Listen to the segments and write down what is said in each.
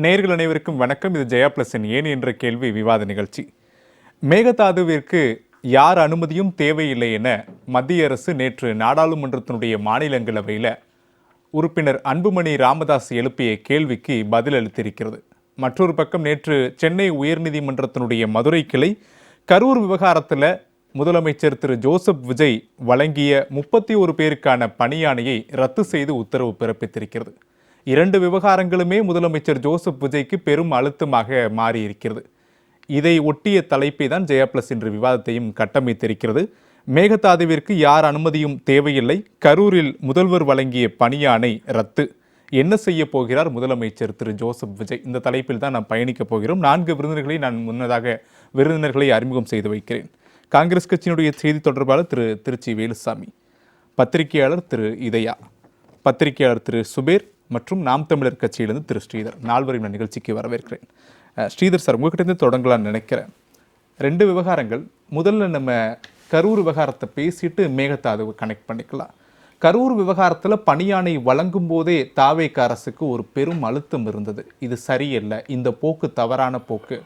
நேயர்கள் அனைவருக்கும் வணக்கம். இது ஜெயா பிளஸின் ஏன் என்ற கேள்வி விவாத நிகழ்ச்சி. மேகதாதுவிற்கு யார் அனுமதியும் தேவையில்லை என மத்திய அரசு நேற்று நாடாளுமன்றத்தினுடைய மாநிலங்களவையில் உறுப்பினர் அன்புமணி ராமதாஸ் எழுப்பிய கேள்விக்கு பதிலளித்திருக்கிறது. மற்றொரு பக்கம் நேற்று சென்னை உயர்நீதிமன்றத்தினுடைய மதுரை கிளை கரூர் விவகாரத்தில் முதலமைச்சர் திரு ஜோசப் விஜய் வழங்கிய 31 பேருக்கான பணியாணையை ரத்து செய்து உத்தரவு பிறப்பித்திருக்கிறது. இரண்டு விவகாரங்களுமே முதலமைச்சர் ஜோசப் விஜய்க்கு பெரும் அழுத்தமாக மாறியிருக்கிறது. இதை ஒட்டிய தலைப்பை தான் ஜெயா பிளஸ் இன்று விவாதத்தையும் கட்டமைத்திருக்கிறது. மேகதாதுவிற்கு யார் அனுமதியும் தேவையில்லை, கரூரில் முதல்வர் வழங்கிய பணியாணை ரத்து, என்ன செய்ய போகிறார் முதலமைச்சர் திரு ஜோசப் விஜய்? இந்த தலைப்பில் தான் நாம் பயணிக்கப் போகிறோம். 4 விருந்தினர்களை நான் முன்னதாக விருந்தினர்களை அறிமுகம் செய்து வைக்கிறேன். காங்கிரஸ் கட்சியினுடைய செய்தி தொடர்பாளர் திரு திருச்சி வேலுசாமி, பத்திரிகையாளர் திரு இதயா, பத்திரிகையாளர் திரு சுபேர் மற்றும் நாம் தமிழர் கட்சியிலிருந்து திரு ஸ்ரீதர். நால்வரையும் நான் நிகழ்ச்சிக்கு வரவேற்கிறேன். ஸ்ரீதர் சார், உங்ககிட்ட தொடங்கலாம்னு நினைக்கிறேன். 2 விவகாரங்கள். முதல்ல நம்ம கரூர் விவகாரத்தை பேசிட்டு மேகதாதுவை கனெக்ட் பண்ணிக்கலாம். கரூர் விவகாரத்தில் பணியாணை வழங்கும் போதே தாவேக அரசுக்கு ஒரு பெரும் அழுத்தம் இருந்தது. இது சரியில்லை, இந்த போக்கு தவறான போக்கு,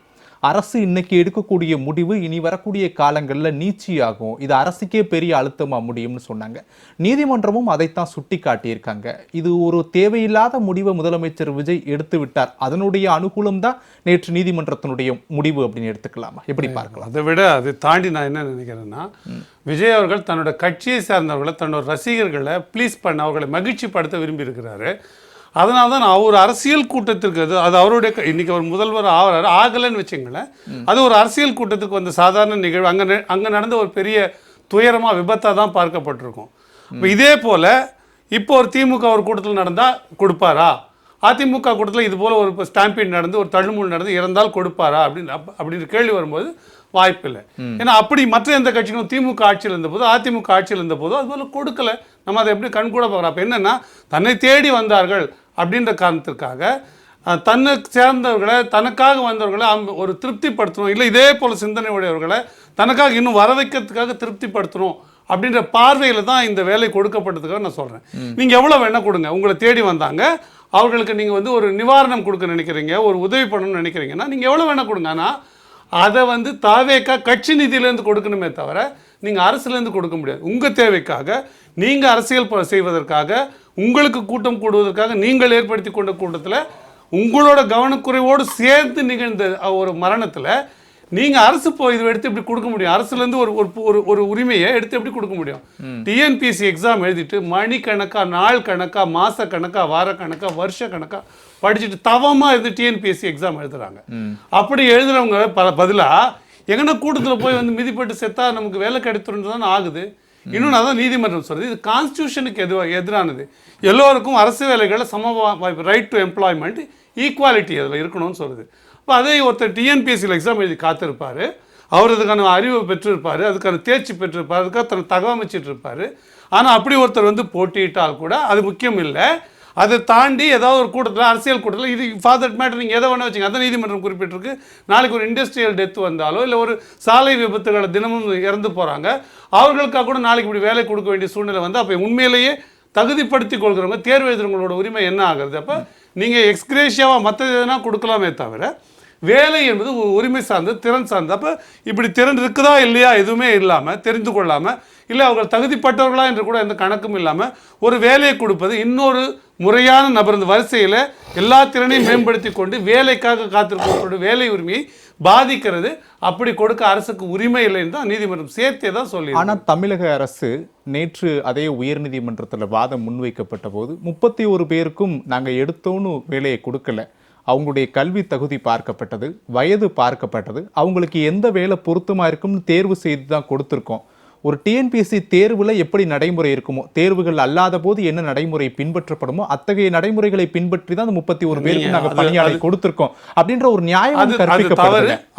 அரசு இன்னைக்கு எடுக்கக்கூடிய முடிவு இனி வரக்கூடிய காலங்களில் நீட்சியாகும், இது அரசுக்கே பெரிய அழுத்தமாக முடியும்னு சொன்னாங்க. நீதிமன்றமும் அதைத்தான் சுட்டி காட்டியிருக்காங்க. இது ஒரு தேவையில்லாத முடிவை முதலமைச்சர் விஜய் எடுத்து விட்டார், அதனுடைய அனுகூலம் தான் நேற்று நீதிமன்றத்தினுடைய முடிவு அப்படின்னு எடுத்துக்கலாமா? எப்படி பார்க்கலாம்? அதை விட அதை தாண்டி நான் என்ன நினைக்கிறேன்னா, விஜய் அவர்கள் தன்னோட கட்சியை சார்ந்தவர்களை, தன்னோட ரசிகர்களை ப்ளீஸ் பண்ண, அவர்களை மகிழ்ச்சி படுத்த விரும்பி இருக்கிறாரு. அதனால தான் நான் ஒரு அரசியல் கூட்டத்திற்கு, அது அவருடைய இன்னைக்கு ஒரு முதல்வர் ஆகலைன்னு வச்சுங்களேன், அது ஒரு அரசியல் கூட்டத்துக்கு வந்த சாதாரண நிகழ்வு. அங்கே நடந்த ஒரு பெரிய துயரமாக விபத்தாக தான் பார்க்கப்பட்டிருக்கும். இப்போ இதே போல் இப்போ ஒரு திமுக ஒரு கூட்டத்தில் நடந்தால் கொடுப்பாரா, அதிமுக கூட்டத்தில் இது போல் ஒரு ஸ்டாம்பீட் நடந்து ஒரு தள்ளுமுள் நடந்து இறந்தால் கொடுப்பாரா அப்படின்னு கேள்வி வரும்போது வாய்ப்பில்லை. ஏன்னா அப்படி மற்ற எந்த கட்சிகளும் திமுக ஆட்சியில் இருந்தபோது, அதிமுக ஆட்சியில் இருந்தபோது அது போல் கொடுக்கல. நம்ம அதை எப்படி கண்கூட பார்க்குறோம். அப்போ என்னென்னா, தன்னை தேடி வந்தார்கள் அப்படின்ற காரணத்திற்காக தன்னை சேர்ந்தவர்களை, தனக்காக வந்தவர்களை ஒரு திருப்திப்படுத்தணும், இல்லை இதே போல் சிந்தனை உடையவர்களை தனக்காக இன்னும் வர வைக்கிறதுக்காக திருப்திப்படுத்தணும் அப்படின்ற பார்வையில் தான் இந்த வேலை கொடுக்கப்பட்டதுக்காக நான் சொல்கிறேன். நீங்கள் எவ்வளோ வேணால் கொடுங்க, உங்களை தேடி வந்தாங்க, அவர்களுக்கு நீங்கள் ஒரு நிவாரணம் கொடுக்க நினைக்கிறீங்க, ஒரு உதவி பண்ணணும்னு நினைக்கிறீங்கன்னா நீங்கள் எவ்வளோ வேணால் கொடுங்க. ஆனால் அதை தாவேக கட்சி நிதியிலேருந்து கொடுக்கணுமே தவிர நீங்கள் அரசுலேருந்து கொடுக்க முடியாது. உங்கள் தேவைக்காக, நீங்கள் அரசியல் செய்வதற்காக, உங்களுக்கு கூட்டம் கூடுவதற்காக நீங்கள் ஏற்படுத்தி கொண்ட கூட்டத்தில் உங்களோட கவனக்குறைவோடு சேர்ந்து நிகழ்ந்த ஒரு மரணத்தில் நீங்கள் அரசு இது எடுத்து எப்படி கொடுக்க முடியும்? அரசுலேருந்து ஒரு உரிமையை எடுத்து எப்படி கொடுக்க முடியும்? டிஎன்பிஎஸ்சி எக்ஸாம் எழுதிட்டு மணிக்கணக்காக, நாள் கணக்காக, மாத கணக்காக, வார கணக்காக, வருஷ கணக்காக படிச்சுட்டு தவமாக இருந்து டிஎன்பிஎஸ்சி எக்ஸாம் எழுதுறாங்க. அப்படி எழுதுறவங்க பதிலாக எங்கன்னா கூட்டத்தில் போய் மிதிப்பட்டு செத்தா நமக்கு வேலை கிடைத்துறது தான் ஆகுது. இன்னொன்று அதான் நீதிமன்றம் சொல்றது, இது கான்ஸ்டியூஷனுக்கு எதிரானது. எல்லோருக்கும் அரசு வேலைகளில் சம வாய்ப்பு, ரைட் டு எம்ப்ளாய்மெண்ட், ஈக்குவாலிட்டி அதில் இருக்கணும்னு சொல்லுது. இப்போ அதே ஒருத்தர் டிஎன்பிஎஸ்சியில் எக்ஸாம் எழுதி காத்திருப்பார், அவர் அதுக்கான அறிவை பெற்றிருப்பார், அதுக்கான தேர்ச்சி பெற்றிருப்பார், அதுக்காக தன்னை தகவமைச்சிட்டு இருப்பார். ஆனால் அப்படி ஒருத்தர் போட்டியிட்டால் கூட அது முக்கியம் இல்லை. அதை தாண்டி ஏதாவது ஒரு கூட்டத்தில், அரசியல் கூட்டத்தில், இது ஃபார் தட் மேட்டர் நீங்கள் எதை வேணால் வச்சுங்க, அதான் நீதிமன்றம் குறிப்பிட்டிருக்கு. நாளைக்கு ஒரு இண்டஸ்ட்ரியல் டெத் வந்தாலோ, இல்லை ஒரு சாலை விபத்துகளை தினமும் இறந்து போகிறாங்க, அவர்களுக்காக கூட நாளைக்கு இப்படி வேலை கொடுக்க வேண்டிய சூழ்நிலை அப்போ உண்மையிலேயே தகுதிப்படுத்தி கொள்கிறவங்க, தேர்வு எழுதுறவங்களோட உரிமை என்ன ஆகுறது? அப்போ நீங்கள் எக்ஸ்கிரேஷியாவாக மற்ற எதுனா கொடுக்கலாமே தவிர வேலை என்பது உரிமை சார்ந்தது, திறன் சார்ந்தது. அப்போ இப்படி திறன் இருக்குதா இல்லையா எதுவுமே இல்லாமல், தெரிந்து கொள்ளாமல், இல்லை அவர்கள் தகுதிப்பட்டவர்களா என்று கூட எந்த கணக்கும் இல்லாமல் ஒரு வேலையை கொடுப்பது, இன்னொரு முறையான நபர் இந்த வரிசையில் எல்லா திறனையும் மேம்படுத்தி கொண்டு வேலைக்காக காத்திருக்கக்கூடிய வேலை உரிமையை பாதிக்கிறது. அப்படி கொடுக்க அரசுக்கு உரிமை இல்லைன்னு தான் நீதிமன்றம் சேர்த்தே தான் சொல்லி. ஆனால் தமிழக அரசு நேற்று அதே உயர்நீதிமன்றத்தில் வாதம் முன்வைக்கப்பட்ட போது 31 பேருக்கும் நாங்கள் எடுத்தோன்னு வேலையை கொடுக்கல, அவங்களுடைய கல்வி தகுதி பார்க்கப்பட்டது, வயது பார்க்கப்பட்டது, அவங்களுக்கு எந்த வேலை பொருத்தமாக இருக்கும்னு தேர்வு செய்து தான் கொடுத்துருக்கோம். ஒரு டிஎன்பிஎஸ்சி தேர்வில் எப்படி நடைமுறை இருக்குமோ, தேர்வுகள் அல்லாத போது என்ன நடைமுறை பின்பற்றப்படுமோ அத்தகைய நடைமுறைகளை பின்பற்றி தான் 31 பேருக்கு நாங்கள் பணியாளை கொடுத்துருக்கோம் அப்படின்ற ஒரு நியாயம்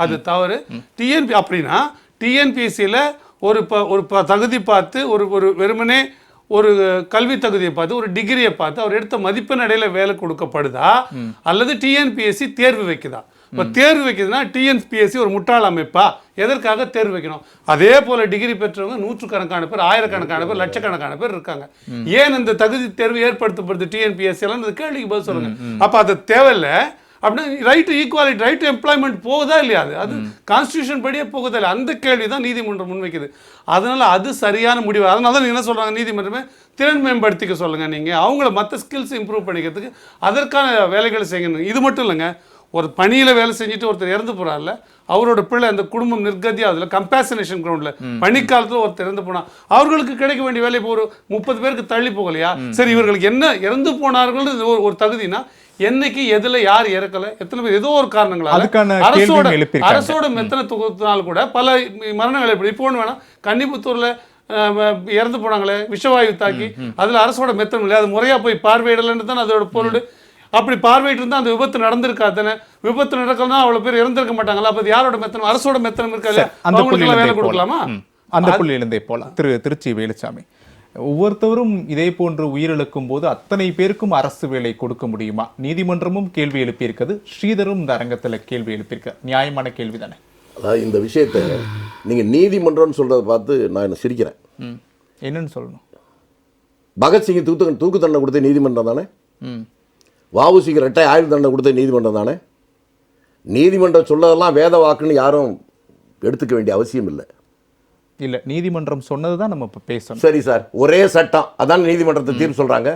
அது தவறு. டிஎன்பி அப்படின்னா டிஎன்பிஎஸ்சியில் ஒரு தகுதி பார்த்து ஒரு வெறுமனே ஒரு கல்வி தகுதியை பார்த்து, ஒரு டிகிரியை பார்த்து, அவர் எடுத்த மதிப்பெண் அடையில் வேலை கொடுக்கப்படுதா, அல்லது டிஎன்பிஎஸ்சி தேர்வு வைக்குதா? இப்போ தேர்வு வைக்கிறதுனா டிஎன்பிஎஸ்சி ஒரு முட்டாள் அமைப்பா? எதற்காக தேர்வு வைக்கணும்? அதே போல டிகிரி பெற்றவங்க நூற்றுக்கணக்கான பேர், ஆயிரக்கணக்கான பேர், லட்சக்கணக்கான பேர் இருக்காங்க. ஏன் இந்த தகுதி தேர்வு ஏற்படுத்தப்படுது டிஎன்பிஎஸ்சி எல்லாம் கேள்விக்கு பதில் சொல்லுங்க. அப்போ அது தேவையில்லை. அப்படின்னா right to equality, right to employment போகுதா இல்லையா? அது கான்ஸ்டியூஷன் படியே போகுதா இல்லையா? அந்த கேள்வி தான் நீதிமன்றம் முன்வைக்குது. அதனால அது சரியான முடிவு. அதனால தான் என்ன சொல்றாங்க, நீதிமன்றமே திறன் மேம்படுத்திக்க சொல்லுங்க, நீங்க அவங்கள மற்ற ஸ்கில்ஸ் இம்ப்ரூவ் பண்ணிக்கிறதுக்கு அதற்கான வேலைகளை செய்யணும். இது மட்டும் இல்லைங்க, ஒரு பணியில் வேலை செஞ்சுட்டு ஒருத்தர் இறந்து போறாருல, அவரோட பிள்ளை அந்த குடும்பம் நிர்கதியாக அதில் கம்பேசனேஷன் கிரவுண்டில் பனிக்காலத்தில் ஒருத்தர் இறந்து போனால் அவர்களுக்கு கிடைக்க வேண்டிய வேலை இப்போ ஒரு 30 பேருக்கு தள்ளி போகலையா? சரி, இவர்களுக்கு என்ன இறந்து போனார்கள் ஒரு தகுதினா என்னைக்கு எதுல யார் இறக்கல, எத்தனை பேர் ஏதோ ஒரு காரணங்களால அரசோட மெத்தனை தொகுத்தினால் கூட பல மரணங்கள் ஏற்படும். இப்போ ஒன்று வேணா, கன்னிபுத்தூர்ல இறந்து போனாங்களே விஷவாயு தாக்கி, அதுல அரசோட மெத்தனம் இல்லை, அது முறையா போய் பார்வையிடலன்னு தான் அதோட பொருள். அப்படி பார்வையிட்டு இருந்தா அந்த விபத்து நடந்திருக்காதானே? விபத்து நடக்கலாம் அவ்வளவு பேர் இறந்திருக்க மாட்டாங்களா? அப்ப யாரோட மெத்தனம்? அரசோட மெத்தனம் இருக்கா? அவங்களுக்கு வேலை கொடுக்கலாமா? அந்த புள்ளியிலிருந்தே போலாம். திருச்சி வேலுச்சாமி, ஒவ்வொருத்தவரும் இதே போன்று உயிரிழக்கும் போது அத்தனை பேருக்கும் அரசு வேலை கொடுக்க முடியுமா? நீதிமன்றமும் கேள்வி எழுப்பியிருக்கிறது, ஸ்ரீதரும் இந்த அரங்கத்தில் கேள்வி எழுப்பியிருக்க நியாயமான கேள்வி தானே? அதாவது இந்த விஷயத்தை நீங்கள் நீதிமன்றம்னு சொல்கிறத பார்த்து நான் என்ன சிரிக்கிறேன். என்னன்னு சொல்லணும்? பகத்சிங் தூக்கு தண்டனை கொடுத்த நீதிமன்றம் தானே? வஉசிக்கு ரெட்டை ஆயுள் தண்டனை கொடுத்த நீதிமன்றம் தானே? நீதிமன்றம் சொல்லதெல்லாம் வேத வாக்குன்னு யாரும் எடுத்துக்க வேண்டிய அவசியம் இல்லை. இல்லை, நீதிமன்றம் சொன்னது தான் நம்ம இப்போ பேசணும். சரி சார், ஒரே சட்டம் அதான் நீதிமன்றத்தை தீர்ப்பு சொல்கிறாங்க.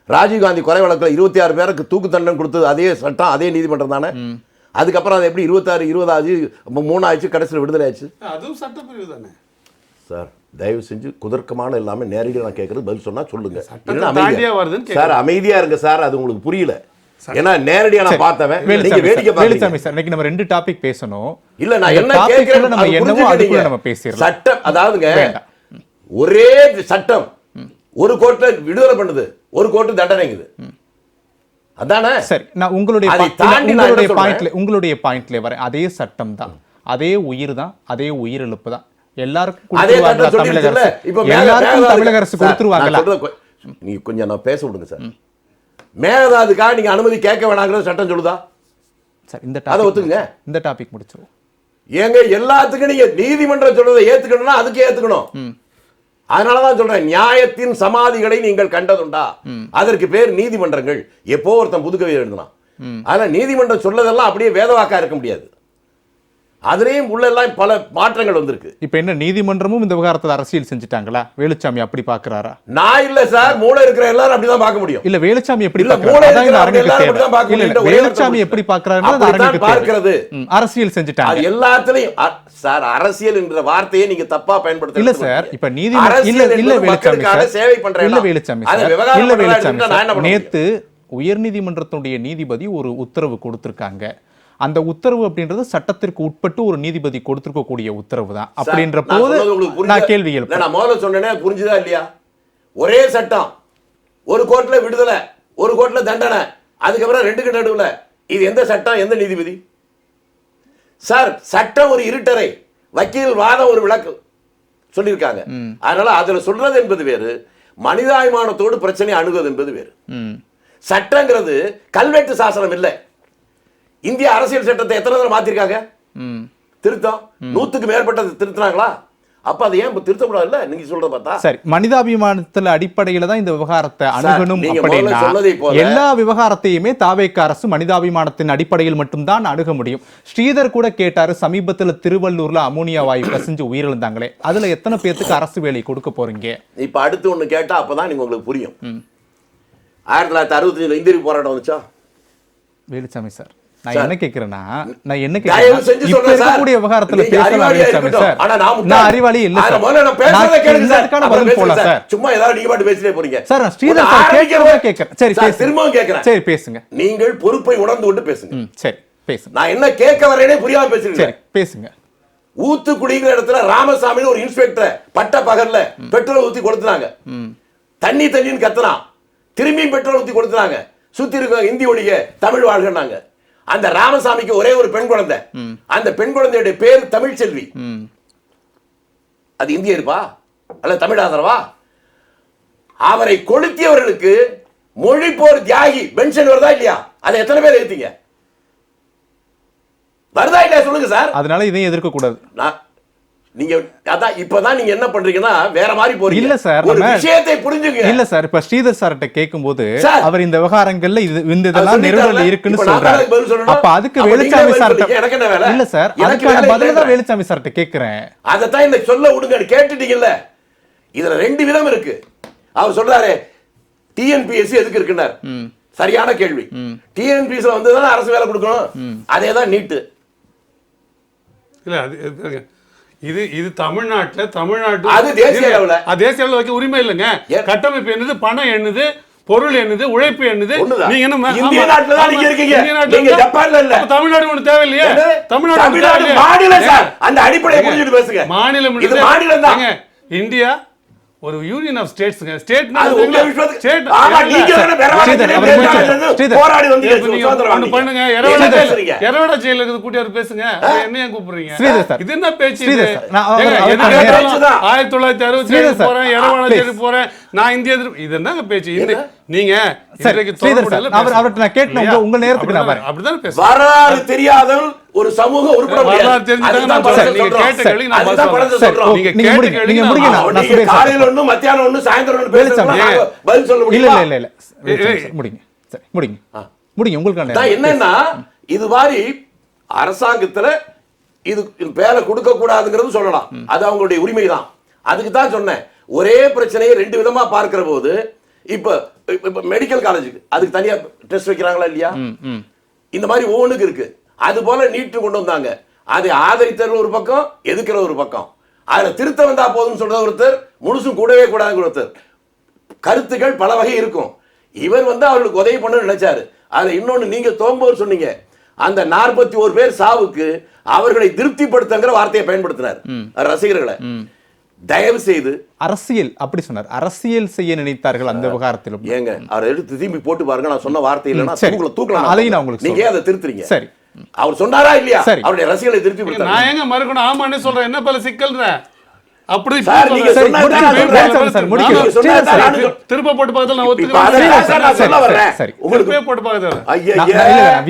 ராஜீவ்காந்தி கொலை வழக்கில் 26 பேருக்கு தூக்கு தண்டனை கொடுத்தது அதே சட்டம், அதே நீதிமன்றம் தானே? அதுக்கப்புறம் அது எப்படி 26 20 ஆச்சு, 3 ஆச்சு, கடைசியில் விடுதலை ஆச்சு? அதுவும் சட்டப்பிரிவு தானே சார். தயவு செஞ்சு குதர்க்கமான எல்லாமே நேரடியாக நான் கேட்கறது பதில் சொன்னா சொல்லுங்க. சார் அமைதியா இருங்க சார், அது உங்களுக்கு புரியல. ஏன்னா நேரடியா நான் பார்த்தவன், நீங்க வேடிக்கை பாருங்க சார். இன்னைக்கு நம்ம 2 டாபிக் பேசணும். இல்ல, நான் என்ன கேக்குறேன், நம்ம என்னவோ அதுக்குள்ள நம்ம பேசிரலாம். சட்டம் அதாவதுங்க, ஒரே சட்டம் ஒரு கோர்ட்ல விடுதலை பண்ணுது, ஒரு கோர்ட் தண்டனைங்குது. அதானே? சரி, நான் உங்களுடைய பாயிண்ட்ல வரேன். அதே சட்டம் தான், அதே உயிர் தான், அதே உயிரிழப்பு தான். எல்லாருக்கும் தமிழக அரசு கொடுத்துருவாங்களா? நீங்க கொஞ்சம் நான் பேச விடுங்க சார். மேகதாதுக்காக நீங்க அனுமதி கேட்க வேணாங்கிறது சட்டம் சொல்லுதா? சார், இந்த அதை ஒத்துக்குங்க. இந்த டாபிக் முடிச்சிருவோம். ஏங்க, எல்லாத்துக்கும் நீங்க நீதிமன்றம் சொல்றதை ஏத்துக்கணும்னா அதுக்கு ஏத்துக்கணும். அதனாலதான் சொல்றேன், நியாயத்தின் சமாதிகளை நீங்கள் கண்டதுண்டா? அதற்கு பேர் நீதிமன்றங்கள். எப்போ ஒருத்தன் புதுக்கவி எழுதுனா, அதனால நீதிமன்றம் சொல்லதெல்லாம் அப்படியே வேதவாக்கா இருக்க முடியாது. அதுலயும் உள்ளெல்லாம் பல மாற்றங்கள் வந்திருக்கு. இப்ப என்ன, நீதிமன்றமும் இந்த விவகாரத்தில் அரசியல் செஞ்சுட்டாங்களா? வேலுச்சாமி அப்படி பாக்குறாரா? நான் இல்ல சார், மூளை இருக்கிற எல்லாரும் அப்படிதான் பார்க்க முடியும். இல்ல, வேலுச்சாமி எப்படி வேலுச்சாமி எப்படி பாக்குறாரு? அரசியல் செஞ்சுட்டாங்க எல்லாத்துலயும் சார். அரசியல் என்ற வார்த்தையை நீங்க தப்பா பயன்படுத்த இல்ல சார். இப்ப நீதிமன்றம் இல்ல வேலுச்சாமி சேவை பண்றேன். இல்ல வேலுச்சாமி, நேத்து உயர்நீதிமன்றத்துடைய நீதிபதி ஒரு உத்தரவு கொடுத்திருக்காங்க. அந்த உத்தரவு அப்படின்றது சட்டத்திற்கு உட்பட்டு ஒரு நீதிபதி கொடுத்திருக்கக்கூடிய உத்தரவு தான். அப்படின்ற போது நான் கேள்வி எழுப்பேன். நான் முதல்ல சொன்னேனே, புரிஞ்சுதா இல்லையா? ஒரே சட்டம், ஒரு கோர்ட்ல விடுதலை, ஒரு கோர்ட்ல தண்டனை, அதுக்கப்புறம் 2க்கு நடுவுல இது எந்த சட்டம், எந்த நீதிபதி? சார், சட்டம் ஒரு இருட்டறை, வக்கீல் வாதம் ஒரு விளக்கு சொல்லியிருக்காங்க. அதனால அதுல சொல்றது என்பது வேறு, மனிதாபிமானத்தோடு பிரச்சனை அணுகுவது என்பது வேறு. சட்டங்கிறது கல்வெட்டு சாசனம் இல்லை. இந்திய அரசியல் சட்டத்தை எத்தனை தடவை மாத்திருக்காங்க? திருத்தம் 100க்கு மேற்பட்டது திருத்தினாங்களா? அப்ப அது ஏன் திருத்தக்கூடாது? இல்ல, நீங்க சொல்றத பார்த்தா சரி, மனிதாபிமானத்துல அடிப்படையில தான் இந்த விவகாரத்தை அணுகணும். அப்படின்னா எல்லா விவகாரத்தையுமே தாவேக அரசு மனிதாபிமானத்தின் அடிப்படையில் மட்டும்தான் அணுக முடியும். ஸ்ரீதர் கூட கேட்டாரு, சமீபத்துல திருவள்ளூர்ல அமோனியா வாயு கசிஞ்சு உயிரிழந்தாங்களே, அதுல எத்தனை பேருக்கு அரசு வேலை கொடுக்க போறீங்க? இப்ப அடுத்து ஒண்ணு கேட்டா அப்பதான் நீங்க உங்களுக்கு புரியும். 1965 இந்திய போராட்டம் வந்துச்சா? வேலுச்சாமி சார், நான் என்ன கேக்குறேன்னா, நான் என்ன கேக்குறேன், இப்ப இருக்கக்கூடிய விவகாரத்துல பேசலாம் வேலுச்சாமி சார். நான் அறிவாளி இல்ல சார். நான் பதில் போலாம் சார். சும்மா ஏதாவது நீங்க பாட்டு பேசிட்டே போறீங்க சார். நான் ஸ்ரீதர் சார் கேக்குறத கேக்குறேன். சரி, திரும்பவும் கேக்குறேன். சரி, பேசுங்க. நீங்கள் பொறுப்பை உணர்ந்து கொண்டு பேசுங்க. சரி, பேசுங்க. நான் என்ன கேட்க வரேனே புரியாம பேசுறீங்க. சரி, பேசுங்க. ஊத்துக்குடிங்கிற இடத்துல ராமசாமின்னு ஒரு இன்ஸ்பெக்டர் பட்ட பகல்ல பெட்ரோல் ஊத்தி கொடுத்துறாங்க. தண்ணின்னு கத்துறான். திரும்பியும் பெட்ரோல் ஊத்தி கொடுத்துறாங்க. சுத்தி இருக்க இந்தி ஒழிக தமிழ் வாழ்கனாங்க. அந்த ராமசாமிக்கு ஒரே ஒரு பெண் குழந்தை. அந்த பெண் குழந்தையுடைய பேர் தமிழ்ச்செல்வி. அது இந்திய இருப்பா அல்ல தமிழ் ஆதரவா? அவரை கொளுத்தியவர்களுக்கு மொழி போர் தியாகி பென்ஷன் வருதா இல்லையா? அதை எத்தனை பேர் ஏத்தீங்க? வருதா இல்லையா சொல்லுங்க சார். அதனால இதையும் எதிர்க்க கூடாது. நீங்க அதான் இப்பதான் நீங்க என்ன பண்றீங்கன்னா வேற மாதிரி போறீங்க. இல்ல சார், ஒரு நம்ம விஷயத்தை புரிஞ்சுங்க. இல்ல சார், இப்ப ஸ்ரீதர் சார்ட்ட கேட்கும்போது சார், அவர் இந்த விவகாரங்கள்ல இந்த இதெல்லாம் நிறுவனங்கள் இருக்குன்னு இப்ப நான் சொல்றாரு. அதுக்கு பதில் சொல்லணும். அப்ப அதுக்கு அப்ப வேலுச்சாமி நீங்களே சார்ட்ட பதில் எனக்கு என்ன வேலை? இல்ல சார், எனக்கு அதுக்கான வேலை பதில தான் இல்லைன்ற. வேலுச்சாமி சார்ட்ட கேக்குறேன். அதத்தான் இந்த சொல்ல விடுங்க, கேட்டுட்டீங்கல்ல. இதுல 2 விதம் இருக்கு. அவர் சொல்றாரு டிஎன்பிஎஸ்சி எதுக்கு இருக்குன்னார். சரியான கேள்வி. டிஎன்பிஎஸ்சில வந்து தானே அரசு வேலை கொடுக்கணும். அதேதான் நீட்டு. இல்ல அது இது இது தமிழ்நாட்டு அது தேசிய அளவுல. அது தேசிய அளவுல வைக்க உரிமை இல்லைங்க. கட்டமைப்பு என்னது, பணம் என்னது, பொருள் என்னது, உழைப்பு என்னது. நீங்க என்ன இந்திய நாட்டுல தான் நீங்க இருக்கீங்க. நீங்க ஜப்பான்ல இல்ல. தமிழ்நாடு ஒண்ணு தேவையில்லையே. தமிழ்நாடு மாநிலம் சார். அந்த அடிப்படையை புரிஞ்சுட்டு பேசுங்க. மாநிலம் இது மாநிலம் தான். இந்தியா ஒரு யூனியன் ஆஃப் ஸ்டேட்ஸ்ங்க. ஸ்டேட்னா அது உங்க விஷயம். ஸ்டேட் ஆமா, நீங்க தான பெறவாத போராடி வந்தீங்க. ஒன்னு பண்ணுங்க. எரவடா ஜெயில இருக்குது கூட்டியார் பேசுங்க. என்னைய கூப்பிடுறீங்க? இது என்ன பேச்சு இது? 1967 போறேன், எரவடா ஜெயிலுக்கு போறேன், நான் இந்திய இது என்னங்க பேச்சு? நீங்க அவர்ட்ட நான் கேட்டேன், உங்க நேரத்துக்கு நான் வரேன். அப்படிதான் பேசுறேன். வரலாறு தெரியாதவன் ஒரு சமூக உறுப்பினர் வரலாறு தெரிஞ்சுட்டாங்க. நீங்க கேட்ட கேள்வி நான் பதில் சொல்றேன். நீங்க முடிங்க. நான் சொல்றேன். காலையில ஒண்ணு, மத்தியானம் ஒண்ணு, சாயந்தரம் ஒண்ணு பேசுங்க. பதில் சொல்ல முடியுமா? இல்ல முடிங்க. சரி, முடிங்க. உங்களுக்கான என்னன்னா இது மாதிரி அரசாங்கத்துல இது வேலை கொடுக்க கூடாதுங்கிறது சொல்லலாம். அது அவங்களுடைய உரிமை தான். அதுக்கு தான் சொன்னேன். ஒரே பிரச்சனையை 2 விதமா பார்க்கிற போது இப்ப மெடிக்கல் காலேஜுக்கு அதுக்கு தனியா டெஸ்ட் வைக்கிறாங்களா இல்லையா? இந்த மாதிரி ஒவ்வொன்றுக்கு இருக்கு. அது போல நீட்டு கொண்டு வந்தாங்க. அதை ஆதரித்தல் ஒரு பக்கம், எதுக்கிற ஒரு பக்கம். அதுல திருத்த வந்தா போதும்னு சொல்றது ஒருத்தர், முழுசும் கூடவே கூடாதுங்கிற ஒருத்தர். கருத்துக்கள் பல வகை இருக்கும். இவர் வந்து அவர்களுக்கு உதவி பண்ண நினைச்சாரு. அதுல இன்னொன்னு நீங்க தோம்போர் சொன்னீங்க, அந்த 41 பேர் சாவுக்கு அவர்களை திருப்திப்படுத்துங்கிற வார்த்தையை பயன்படுத்தினார் ரசிகர்களை. தயவு செய்து அரசியல் அப்படி சொன்னார். அரசியல் செய்ய நினைத்தார்கள் அந்த விவகாரத்திலும். ஏங்க அவரை எடுத்து திரும்பி போட்டு பாருங்க. நான் சொன்ன வார்த்தை இல்லைன்னா தூக்கலாம். அதையும் நான் உங்களுக்கு நீங்க அதை திருத்துறீங்க. சரி, அவர் சொன்னாரா இல்லையா? அவருடைய ரசிகர்களை திருப்தி நான் ஏங்க மறுக்கணும்? ஆமான்னு சொல்றேன். என்ன பல சிக்கல்ற அப்படி திருப்ப போட்டு பார்த்தால நான் ஒத்துக்கிறேன். உங்களுக்கு போட்டு பார்த்தால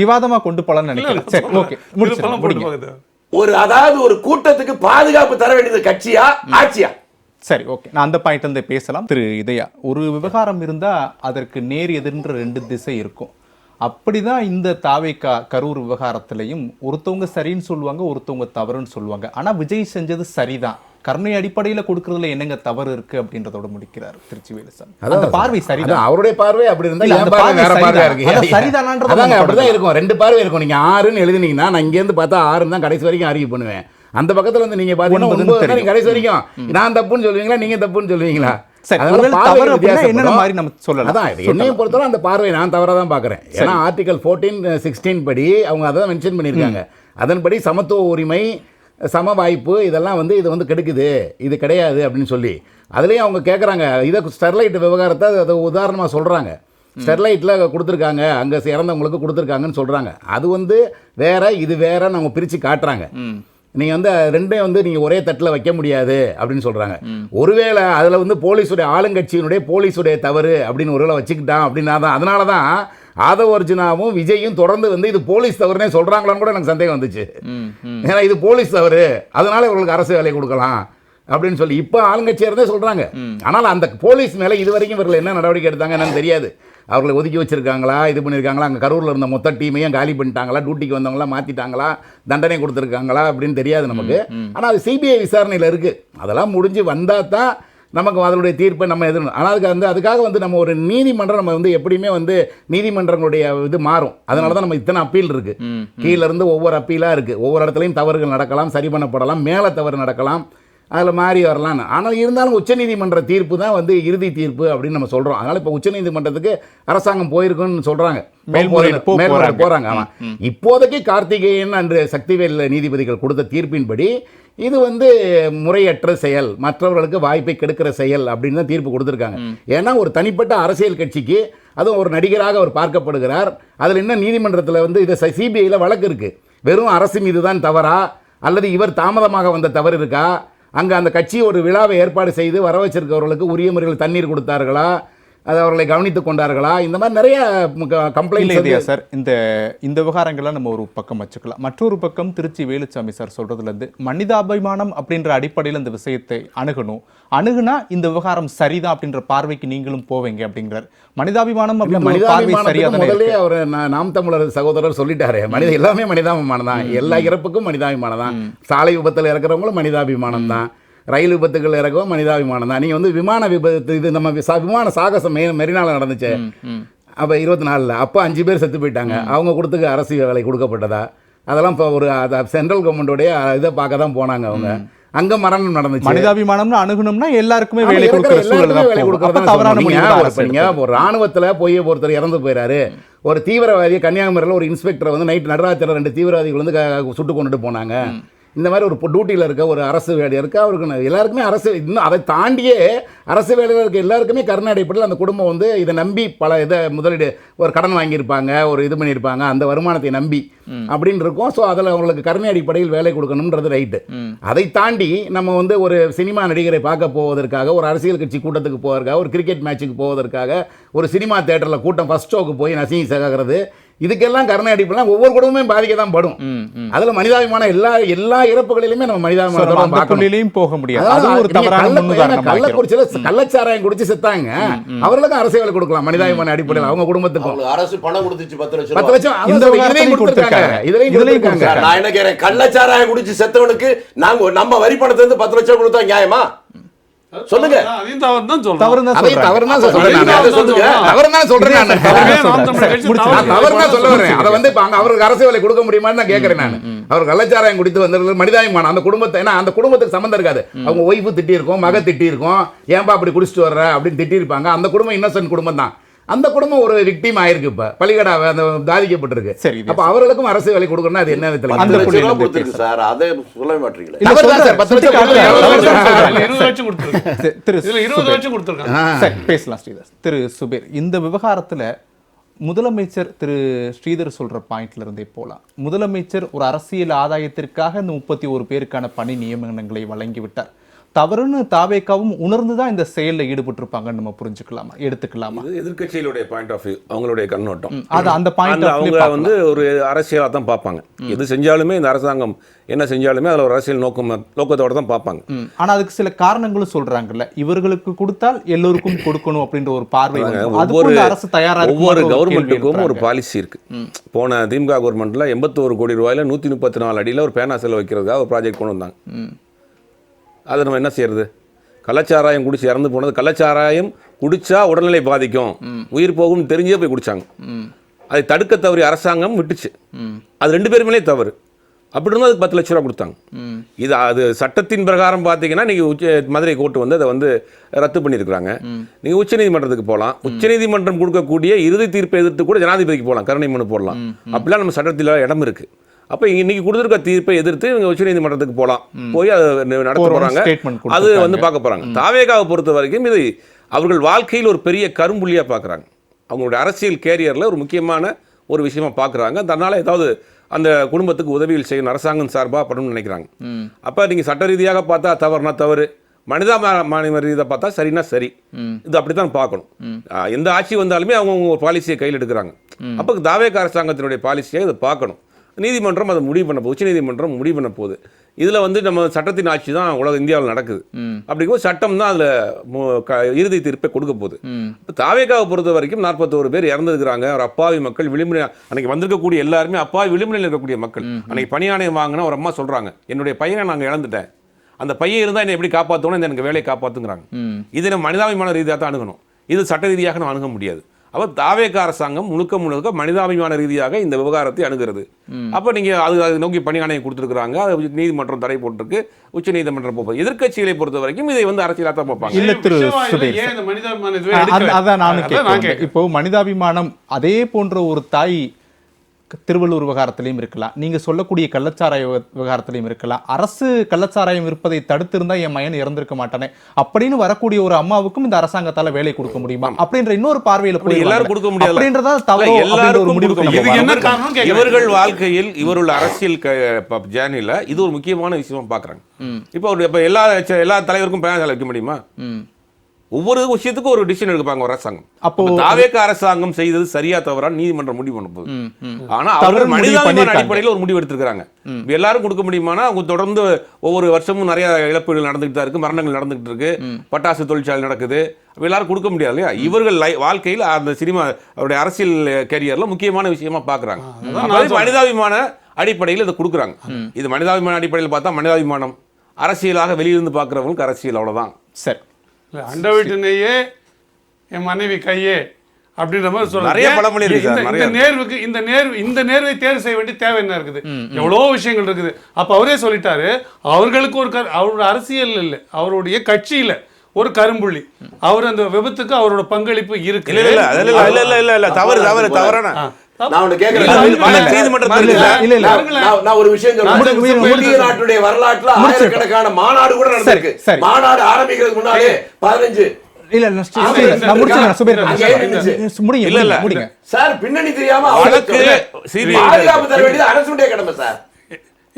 விவாதமா கொண்டு போலாம்னு நினைக்கிறேன். சரி, ஓகே, முடிச்சிடலாம். அதாவது ஒரு கூட்டத்துக்கு பாதுகாப்பு தர வேண்டியது கட்சியா ஆட்சியா? சரி, ஓகே, நான் அந்த பாயிண்ட் வந்து பேசலாம். திரு இதயா, ஒரு விவகாரம் இருந்தா அதற்கு நேர் எதிர்ன்ற 2 திசை இருக்கும். அப்படிதான் இந்த தாவேகா கரூர் விவகாரத்திலையும் ஒருத்தவங்க சரின்னு சொல்லுவாங்க, ஒருத்தவங்க தவறுன்னு சொல்லுவாங்க. ஆனா விஜய் செஞ்சது சரிதான், கருணை அடிப்படையில கொடுக்கறதுல என்னங்க தவறு இருக்கு அப்படின்றதோட முடிக்கிறார் திருச்சி வேலுசாமி. அந்த பார்வை சரிதான். அவருடைய பார்வை அப்படி இருந்தா என் பார்வை வேற பார்வையா இருக்கு. சரிதானான்றதாங்க அப்படிதான் இருக்கும். 2 பார்வை இருக்கும். நீங்க 6ன்னு எழுதுனீங்கன்னா நான் இங்க இருந்து பார்த்தா 6 தான் கடைசி வரைக்கும் அறிவு பண்ணுவேன். அந்த பக்கத்துல வந்து நீங்க பாத்தீங்கன்னா 9 நீங்க கடைசி வரைக்கும் நான் தப்புன்னு சொல்லுவீங்களா, நீங்க தப்புன்னு சொல்லுவீங்களா? என்னையும் பொறுத்தவரை அந்த பார்வை நான் தவறா தான் பாக்குறேன். ஏன்னா ஆர்டிகல் 14, 16 படி அவங்க அதான் மென்ஷன் பண்ணியிருக்காங்க. அதன்படி சமத்துவ உரிமை, சம வாய்ப்பு இதெல்லாம் வந்து இது வந்து கெடுக்குது, இது கிடையாது அப்படின்னு சொல்லி அதுலேயும் அவங்க கேட்குறாங்க. இதை ஸ்டெர்லைட் விவகாரத்தை அதை உதாரணமாக சொல்கிறாங்க. ஸ்டெர்லைட்டில் கொடுத்துருக்காங்க, அங்கே இறந்தவங்களுக்கு கொடுத்துருக்காங்கன்னு சொல்கிறாங்க. அது வந்து வேற, இது வேறன்னு அவங்க பிரித்து காட்டுறாங்க. நீங்கள் வந்து 2 வந்து நீங்கள் ஒரே தட்டில் வைக்க முடியாது அப்படின்னு சொல்கிறாங்க. ஒருவேளை அதில் வந்து போலீஸுடைய ஆளுங்கட்சியினுடைய போலீஸுடைய தவறு அப்படின்னு ஒருவேளை வச்சுக்கிட்டான் அப்படின்னா தான், அதனால தான் ஆதவ அர்ஜுனாவும் விஜயும் தொடர்ந்து வந்து இது போலீஸ் தவறுனே சொல்கிறாங்களான்னு கூட எனக்கு சந்தேகம் வந்துச்சு. ஏன்னா இது போலீஸ் தவறு, அதனால இவங்களுக்கு அரசு வேலை கொடுக்கலாம் அப்படின்னு சொல்லி இப்போ ஆளுங்கட்சியாக இருந்தே சொல்கிறாங்க. ஆனால் அந்த போலீஸ் மேலே இது வரைக்கும் இவர்கள் என்ன நடவடிக்கை எடுத்தாங்க என்னன்னு தெரியாது. அவர்களை ஒதுக்கி வச்சிருக்காங்களா, இது பண்ணியிருக்காங்களா, அங்கே கரூரில் இருந்த மொத்த டீமையும் காலி பண்ணிட்டாங்களா, டியூட்டிக்கு வந்தவங்களா மாற்றிட்டாங்களா, தண்டனை கொடுத்துருக்காங்களா அப்படின்னு தெரியாது நமக்கு. ஆனால் அது சிபிஐ விசாரணையில் இருக்குது. அதெல்லாம் முடிஞ்சு வந்தால் தான் நமக்கு அதனுடைய தீர்ப்பை நம்ம எதிர்க்கணும். ஆனால் அதுக்காக வந்து நம்ம ஒரு நீதிமன்றம் நம்ம வந்து எப்படியுமே வந்து நீதிமன்றங்களுடைய இது மாறும். அதனால தான் நம்ம இத்தனை அப்பீல் இருக்குது. கீழேருந்து ஒவ்வொரு அப்பீலாக இருக்குது. ஒவ்வொரு இடத்துலையும் தவறுகள் நடக்கலாம், சரி பண்ணப்படலாம், மேலே தவறு நடக்கலாம், அதில் மாறி வரலாம். ஆனால் இருந்தாலும் உச்சநீதிமன்ற தீர்ப்பு தான் வந்து இறுதி தீர்ப்பு அப்படின்னு நம்ம சொல்கிறோம். அதனால் இப்போ உச்சநீதிமன்றத்துக்கு அரசாங்கம் போயிருக்குன்னு சொல்கிறாங்க, மேல்முறையீடு போகிறாங்க. ஆமாம், இப்போதைக்கு கார்த்திகேயன் அன்று சக்திவேல் நீதிபதிகள் கொடுத்த தீர்ப்பின்படி இது வந்து முறையற்ற செயல், மற்றவர்களுக்கு வாய்ப்பை கெடுக்கிற செயல் அப்படின்னு தான் தீர்ப்பு கொடுத்துருக்காங்க. ஏன்னா ஒரு தனிப்பட்ட அரசியல் கட்சிக்கு, அதுவும் ஒரு நடிகராக அவர் பார்க்கப்படுகிறார். அதில் என்ன நீதிமன்றத்தில் வந்து இதை சிபிஐயில் வழக்கு இருக்குது. வெறும் அரசு மீது தான் தவறா, அல்லது இவர் தாமதமாக வந்த தவறு இருக்கா, அங்கே அந்த கட்சி ஒரு விழாவை ஏற்பாடு செய்து வர வச்சிருக்கவர்களுக்கு உரிய முறையில் தண்ணீர் கொடுத்தார்களா, அது அவர்களை கவனித்துக் கொண்டார்களா, இந்த மாதிரி நிறைய இல்ல கம்ப்ளைண்ட் இல்லையா சார், இந்த விவகாரங்களை நம்ம ஒரு பக்கம் வச்சுக்கலாம். மற்றொரு பக்கம் திருச்சி வேலுச்சாமி சார் சொல்றதுல இருந்து மனிதாபிமானம் அப்படின்ற அடிப்படையில் இந்த விஷயத்தை அணுகுனா இந்த விவகாரம் சரிதான் அப்படின்ற பார்வைக்கு நீங்களும் போவீங்க அப்படிங்கிறார். மனிதாபிமானம் அப்படின்ற பார்வை சரியா தானே முதல்ல இருக்கு? அவர் நாம் தமிழர் சகோதரர் சொல்லிட்டாரு, எல்லாமே மனிதாபிமானம் தான், எல்லா இறப்புக்கும் மனிதாபிமானம் தான், சாலை விபத்தில் இறக்குறவங்களும் மனிதாபிமானம் தான், ரயில் விபத்துகள் இறக்கவும் மனிதாபிமானம் தான். நீங்க வந்து விமான விபத்து, இது நம்ம விமான சாகசம் மெரினால நடந்துச்சு அப்ப 24 அப்போ 5 பேர் செத்து போயிட்டாங்க. அவங்க கொடுத்துக்கு அரசு வேலை கொடுக்கப்பட்டதா, அதெல்லாம் இப்போ ஒரு சென்ட்ரல் கவர்மெண்டோடைய இதை பார்க்க தான் போனாங்க. அவங்க அங்க மரணம் நடந்துச்சு. மனிதாபிமானம்னு அணுகணும்னா எல்லாருக்குமே வேலை கொடுக்கிற சூழல் தான் போகும். அப்ப தவறான முடிவு. ஒரு ராணுவத்துல போய் ஒருத்தர் இறந்து போயிறாரு, ஒரு தீவிரவாதியை கன்னியாகுமரியில் ஒரு இன்ஸ்பெக்டரை வந்து நைட் நடராத்திரில 2 தீவிரவாதிகள் வந்து சுட்டு கொண்டுட்டு போனாங்க. இந்த மாதிரி ஒரு டியூட்டியில் இருக்க ஒரு அரசு வேலை இருக்க அவருக்கு எல்லாருக்குமே அரசு, இன்னும் அதை தாண்டியே அரசு வேலையில் இருக்க எல்லாருக்குமே கருணை அடிப்படையில் அந்த குடும்பம் வந்து இதை நம்பி பல இதை முதலீடு ஒரு கடன் வாங்கியிருப்பாங்க, ஒரு இது பண்ணியிருப்பாங்க, அந்த வருமானத்தை நம்பி அப்படின்னு இருக்கும். ஸோ அதில் அவங்களுக்கு கருணை அடிப்படையில் வேலை கொடுக்கணுன்றது ரைட்டு. அதை தாண்டி நம்ம வந்து ஒரு சினிமா நடிகரை பார்க்க போவதற்காக, ஒரு அரசியல் கட்சி கூட்டத்துக்கு போவதற்காக, ஒரு கிரிக்கெட் மேட்சுக்கு போவதற்காக, ஒரு சினிமா தேட்டரில் கூட்டம் ஃபர்ஸ்ட் ஷோக்கு போய் நசிங்கி சகாகிறது, இதுக்கெல்லாம் கருணை அடிப்பெல்லாம் ஒவ்வொரு குடும்பமும் பாதிக்க தான் படும். அதுல மனிதாபிமான எல்லா இறப்புகளிலுமே நம்ம மனிதாபிமானம் போக முடியாது. அது ஒரு தவறான முன்னுதாரணம். கள்ளக்குறிச்சியில கள்ளச்சாராயம் குடிச்சு செத்தாங்க, அவர்களுக்கும் அரசு வேலை கொடுக்கலாம் மனிதாபிமான அடிப்படையில், அவங்க குடும்பத்துக்கும். அரசு பணம் கொடுத்துச்சு 10 லட்சம். 10 லட்சம் இதுலயும் கொடுத்திருக்காங்க. நான் என்ன கேறேன், கள்ளச்சாராயம் குடிச்சு செத்தவனுக்கு நாங்க நம்ம வரி பணத்துல இருந்து 10 லட்சம் கொடுத்தா நியாயமா? சொல்லுங்க. அவருக்கு அரசு வேலை கொடுக்க முடியுமான்னு தான் கேட்கிறேன் நான். அவர் கள்ளச்சாராயம் குடித்து வந்தவர்கள் மனிதாபிமானம், அந்த குடும்பத்தை, ஏன்னா அந்த குடும்பத்துக்கு சம்பந்தம் இருக்காது. அவங்க ஒய்ஃபு திட்டி இருக்கும், மக திட்டி இருக்கும், ஏன்பா அப்படி குடிச்சிட்டு வர்ற அப்படின்னு திட்டி இருப்பாங்க. அந்த குடும்பம் இன்னசென்ட் குடும்பம் தான். அந்த குடும்பம் ஒரு விக்டிம் ஆயிருக்கு, இப்ப பலிகடாவை அந்த பாதிக்கப்பட்டிருக்கு. அப்ப அவர்களுக்கும் அரசு வேலை கொடுக்கணும். அது என்ன விதத்துல சார், அதை சொல்ல மாட்டீங்களா? பேசலாம் ஸ்ரீதர். திரு சுபீர், இந்த விவகாரத்துல முதலமைச்சர் திரு ஸ்ரீதர் சொல்ற பாயிண்ட்ல இருந்தே போலாம். முதலமைச்சர் ஒரு அரசியல் ஆதாயத்திற்காக இந்த 31 பேருக்கான பணி நியமனங்களை வழங்கிவிட்டார். தவறுன்னு தாவேக்காவும் உணர்ந்துதான் இந்த செயலில் ஈடுபட்டிருப்பாங்கன்னு நம்ம புரிஞ்சுக்கலாமா, எடுத்துக்கலாமா? எதிர்க்கட்சிகளுடைய பாயிண்ட் ஆஃப் வியூ, அவங்களுடைய கண்ணோட்டம். அது அந்த பாயிண்ட் அவங்க வந்து ஒரு அரசியலாக தான் பார்ப்பாங்க. எது செஞ்சாலுமே இந்த அரசாங்கம் என்ன செஞ்சாலுமே அதில் ஒரு அரசியல் நோக்கத்தோட தான் பார்ப்பாங்க. ஆனா அதுக்கு சில காரணங்களும் சொல்றாங்கல்ல, இவர்களுக்கு கொடுத்தால் எல்லோருக்கும் கொடுக்கணும் அப்படின்ற ஒரு பார்வை. அரசு தயாரா, ஒவ்வொரு கவர்மெண்ட்டுக்கும் ஒரு பாலிசி இருக்கு. போன திமுக கவர்மெண்ட்ல 81 கோடி ரூபாயில 134 அடியில் ஒரு பேனா செலவு வைக்கிறதுக்காக ஒரு ப்ராஜெக்ட் கொண்டு வந்தாங்க. அதை நம்ம என்ன செய்யறது? கள்ளச்சாராயம் குடிச்சு இறந்து போனது, கள்ளச்சாராயம் குடிச்சா உடல்நிலை பாதிக்கும், உயிர் போகும் தெரிஞ்சே போய் குடிச்சாங்க. அதை தடுக்க தவறி அரசாங்கம் விட்டுச்சு. அது 2 பேருமே தவறு. அப்படி இருந்தால் அதுக்கு 10 லட்ச ரூபா கொடுத்தாங்க. இது அது சட்டத்தின் பிரகாரம் பார்த்தீங்கன்னா நீங்கள் மதுரை கோர்ட்டு வந்து அதை வந்து ரத்து பண்ணியிருக்கிறாங்க. நீங்கள் உச்சநீதிமன்றத்துக்கு போகலாம். உச்சநீதிமன்றம் கொடுக்கக்கூடிய இறுதி தீர்ப்பை எதிர்த்து கூட ஜனாதிபதிக்கு போகலாம், கருணை மனு போடலாம். அப்படிலாம் நம்ம சட்டத்தில் இடம் இருக்குது. அப்போ இன்னைக்கு கொடுத்துருக்க தீர்ப்பை எதிர்த்து இவங்க உச்சநீதிமன்றத்துக்கு போகலாம், போய் அதை நடத்த போகிறாங்க. அது வந்து பார்க்க போகிறாங்க. தாவேகாவை பொறுத்த வரைக்கும் இது அவர்கள் வாழ்க்கையில் ஒரு பெரிய கரும்புள்ளியாக பார்க்குறாங்க. அவங்களுடைய அரசியல் கேரியரில் ஒரு முக்கியமான ஒரு விஷயமா பார்க்குறாங்க. அதனால் ஏதாவது அந்த குடும்பத்துக்கு உதவிகள் செய்யணும் அரசாங்கம் சார்பாக பண்ணணும்னு நினைக்கிறாங்க. அப்போ நீங்கள் சட்ட ரீதியாக பார்த்தா தவறுனா தவறு, மனிதாபிமான ரீதியாக பார்த்தா சரின்னா சரி. இது அப்படி தான் பார்க்கணும். எந்த ஆட்சி வந்தாலுமே அவங்க ஒரு பாலிசியை கையில் எடுக்கிறாங்க. அப்போ தாவேகா அரசாங்கத்தினுடைய பாலிசியை இதை பார்க்கணும். நீதிமன்றம் அதை முடிவு பண்ண போகுது, உச்சநீதிமன்றம் முடிவு பண்ண போகுது. இதில் வந்து நம்ம சட்டத்தின் ஆட்சி தான் இந்தியாவில் நடக்குது. அப்படிங்கும்போது சட்டம் தான் அதில் இறுதி தீர்ப்பை கொடுக்க போகுது. இப்போ தாவேகாவை பொறுத்த வரைக்கும் 41 பேர் இறந்துருக்கிறாங்க. ஒரு அப்பாவி மக்கள், விளிம்பு அன்னைக்கு வந்திருக்கக்கூடிய எல்லாருமே அப்பாவி விளிம்புநிலையில் இருக்கக்கூடிய மக்கள். அன்னைக்கு பணியாணையம் வாங்கினா ஒரு அம்மா சொல்கிறாங்க, என்னுடைய பையனை நாங்கள் இழந்துட்டேன், அந்த பையன் இருந்தால் என்னை எப்படி காப்பாற்றணும், எனக்கு வேலையை காப்பாற்றுங்கிறாங்க. இதை நம்ம மனிதாபிமான ரீதியாக தான் அணுகணும். இது சட்ட ரீதியாக நம்ம அணுக முடியாது. அப்போ தாவேகா அரசாங்கம் முழுக்க மனிதாபிமான ரீதியாக இந்த விவகாரத்தை அணுகிறது. அப்போ நீங்கள் அது நோக்கி பணியாணையம் கொடுத்துருக்குறாங்க, அது நீதிமன்றம் தடை போட்டிருக்கு, உச்ச நீதிமன்றம் போகுது. எதிர்க்கட்சிகளை பொறுத்த வரைக்கும் இதை வந்து அரசியலாக தான் பார்ப்பாங்க. இப்போ மனிதாபிமானம் அதே போன்ற ஒரு தாய் திருவள்ளூர் விவகாரத்திலையும் இருக்கலாம், நீங்க சொல்லக்கூடிய கள்ளச்சாராய விவகாரத்திலையும் இருக்கலாம். அரசு கள்ளச்சாராயம் இருப்பதை தடுத்திருந்தா என் மகன் இறந்திருக்க மாட்டானே அப்படின்னு வரக்கூடிய ஒரு அம்மாவுக்கும் இந்த அரசாங்கத்தால வேலை கொடுக்க முடியுமா அப்படின்ற இன்னொரு பார்வையில போய் எல்லாரும் கொடுக்க முடியாது அப்படின்றதா தவறு. இவர்கள் வாழ்க்கையில் இவருடைய அரசியல் ஜேர்னில இது ஒரு முக்கியமான விஷயமா பாக்குறாங்க. இப்போ எல்லா தலைவருக்கும் பேனா வைக்க முடியுமா? ஒவ்வொரு விஷயத்துக்கும் ஒரு டிசிஷன் எடுப்பாங்க ஒரு அரசாங்கம். அப்போ தாவேக அரசாங்கம் செய்தது சரியா தவறா நீதிமன்றம் முடிவு பண்ண போகுது. ஆனா தவறு அவர்கள் முடிவு மனிதாபிமான பண்ணிருக்காங்க. அடிப்படையில் ஒரு முடிவு எடுத்திருக்காங்க. எல்லாரும் கொடுக்க முடியுமானா அவங்க தொடர்ந்து ஒவ்வொரு வருஷமும் நிறைய இழப்பீடுகள் நடந்துகிட்டு தான் இருக்கு, மரணங்கள் நடந்துகிட்டு இருக்கு, பட்டாசு தொழிற்சாலை நடக்குது, எல்லாரும் கொடுக்க முடியாது இல்லையா? இவர்கள் வாழ்க்கையில் அந்த சினிமா அவருடைய அரசியல் கேரியர்ல முக்கியமான விஷயமா பாக்குறாங்க. மனிதாபிமான அடிப்படையில் இதை கொடுக்குறாங்க. இது மனிதாபிமான அடிப்படையில் பார்த்தா மனிதாபிமானம், அரசியலாக வெளியிருந்து பார்க்குறவங்களுக்கு அரசியல், அவ்வளோதான். சரி, அண்ட வீட்டினையே என் மனைவி கையே அப்படின்ற மாதிரி சொல்றாங்க. நிறைய பழமொழி இருக்கு சார், நிறைய. இந்த நேர்வை தேர்வு செய்ய வேண்டிய தேவை என்ன இருக்குது? எவ்வளோ விஷயங்கள் இருக்குது. அப்ப அவரே சொல்லிட்டாரு, அவர்களுக்கு அவரோட அரசியல் இல்லை, அவருடைய கட்சியில ஒரு கரும்புள்ளி, அவர் அந்த விபத்துக்கு அவரோட பங்களிப்பு இருக்கு. இல்ல தவறான நான் ஒண்ணு கேக்குறேன். நான் ஒரு விஷயம் சொல்றேன். இந்திய நாட்டுடைய வரலாற்றுல ஆயிரக்கணக்கான மாநாடு கூட நடந்திருக்கு. மாநாடு ஆரம்பிக்கிறதுக்கு முன்னாலே 15 சார் பின்னணி தெரியாம பாதுகாப்பு தர வேண்டியது அரசுடைய கடமை சார்.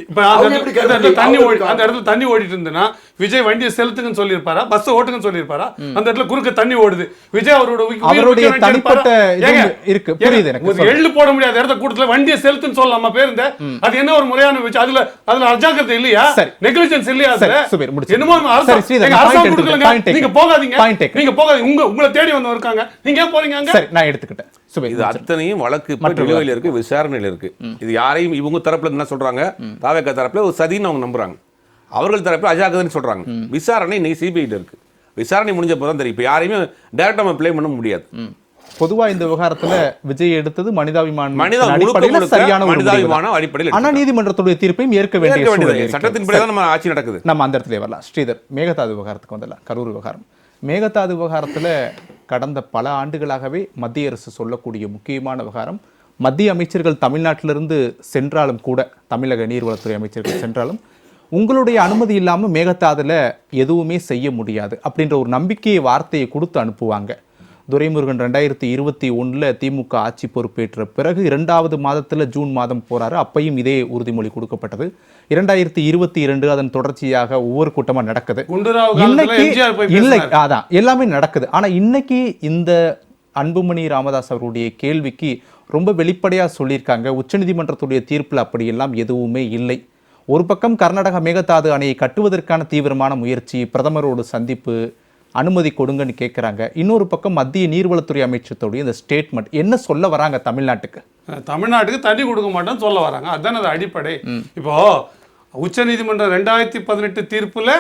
இப்ப அந்த இடத்துல தண்ணி ஓடிட்டு இருந்ததுன்னா விஜய் வண்டியை செலுத்துங்கன்னு சொல்லியிருப்பாரா, பஸ் ஓட்டுங்கன்னு சொல்லியிருப்பாரா? அந்த இடத்துல குறுக்க தண்ணி ஓடுது, விஜய் அவருடைய தனிப்பட்ட இருக்கு, புரியுது எனக்கு. ஒரு எள்ளு போட முடியாத இடத்த கூட்டத்துல வண்டியை செலுத்துன்னு சொல்லலாமா பேருந்த? அது என்ன ஒரு முறையான விஷயம்? அதுல அஜாக்கிரதை இல்லையா, நெக்லிஜென்ஸ் இல்லையா? என்னமோ அரசாங்கம் கொடுக்கலங்க, நீங்க போகாதீங்க, நீங்க போகாதீங்க, உங்களை தேடி வந்து இருக்காங்க, நீங்க ஏன் போறீங்க அங்க? நான் எடுத்துக்கிட்டேன். இது அத்தனையும் வழக்கு நிலுவையில் இருக்கு, விசாரணையில் இருக்கு. இது யாரையும் இவங்க தரப்புல என்ன சொல்றாங்க, தாவேகா தரப்புல ஒரு சதின்னு அவங்க நம்புறாங்க, அவர்கள் தரப்புல அஜாக்கிரதைன்னு சொல்றாங்க. விசாரணை இன்னைக்கு சிபிஐ இருக்கு, விசாரணை முடிஞ்ச போதான் தெரியும். இப்ப யாரையுமே டைரக்டா நம்ம ப்ளே பண்ண முடியாது. பொதுவா இந்த விவகாரத்துல விஜய் எடுத்தது மனிதாபிமான அடிப்படையில். ஆனா நீதிமன்றத்துடைய தீர்ப்பையும் ஏற்க வேண்டிய சட்டத்தின்படி தான் நம்ம ஆட்சி நடக்குது. நம்ம அந்த இடத்துல வரலாம். ஸ்ரீதர், மேகதாது விவகாரத்துக்கு வந்துடலாம். கரூர் விவகாரம், மேகதாது விவகாரத்துல கடந்த பல ஆண்டுகளாகவே மத்திய அரசு சொல்லக்கூடிய முக்கியமான விவகாரம், மத்திய அமைச்சர்கள் தமிழ்நாட்டிலிருந்து சென்றாலும் கூட, தமிழக நீர்வளத்துறை அமைச்சர்கள் சென்றாலும் உங்களுடைய அனுமதி இல்லாமல் மேகதாதுல எதுவுமே செய்ய முடியாது அப்படின்ற ஒரு நம்பிக்கையை, வார்த்தையை கொடுத்து அனுப்புவாங்க. துரைமுருகன் 2021 திமுக ஆட்சி பொறுப்பேற்ற பிறகு 2வது மாதத்தில் ஜூன் மாதம் போறாரு. அப்பையும் இதே உறுதிமொழி கொடுக்கப்பட்டது. 2022 அதன் தொடர்ச்சியாக ஒவ்வொரு கூட்டமா நடக்குது. இல்லை, அதான் எல்லாமே நடக்குது. ஆனா இன்னைக்கு இந்த அன்புமணி ராமதாஸ் அவருடைய கேள்விக்கு ரொம்ப வெளிப்படையா சொல்லியிருக்காங்க, உச்சநீதிமன்றத்துடைய தீர்ப்பில் அப்படியெல்லாம் எதுவுமே இல்லை. ஒரு பக்கம் கர்நாடகா மேகதாது அணையை கட்டுவதற்கான தீவிரமான முயற்சி, பிரதமரோடு சந்திப்பு, அனுமதி கொடுங்கன்னு கேட்குறாங்க. இன்னொரு பக்கம் மத்திய நீர்வளத்துறை அமைச்சருடைய இந்த ஸ்டேட்மெண்ட் என்ன சொல்ல வராங்க? தமிழ்நாட்டுக்கு தண்ணி கொடுக்க மாட்டோம்னு சொல்ல வராங்க. அதுதான் அது அடிப்படை. இப்போ உச்சநீதிமன்றம் 2018 தீர்ப்புல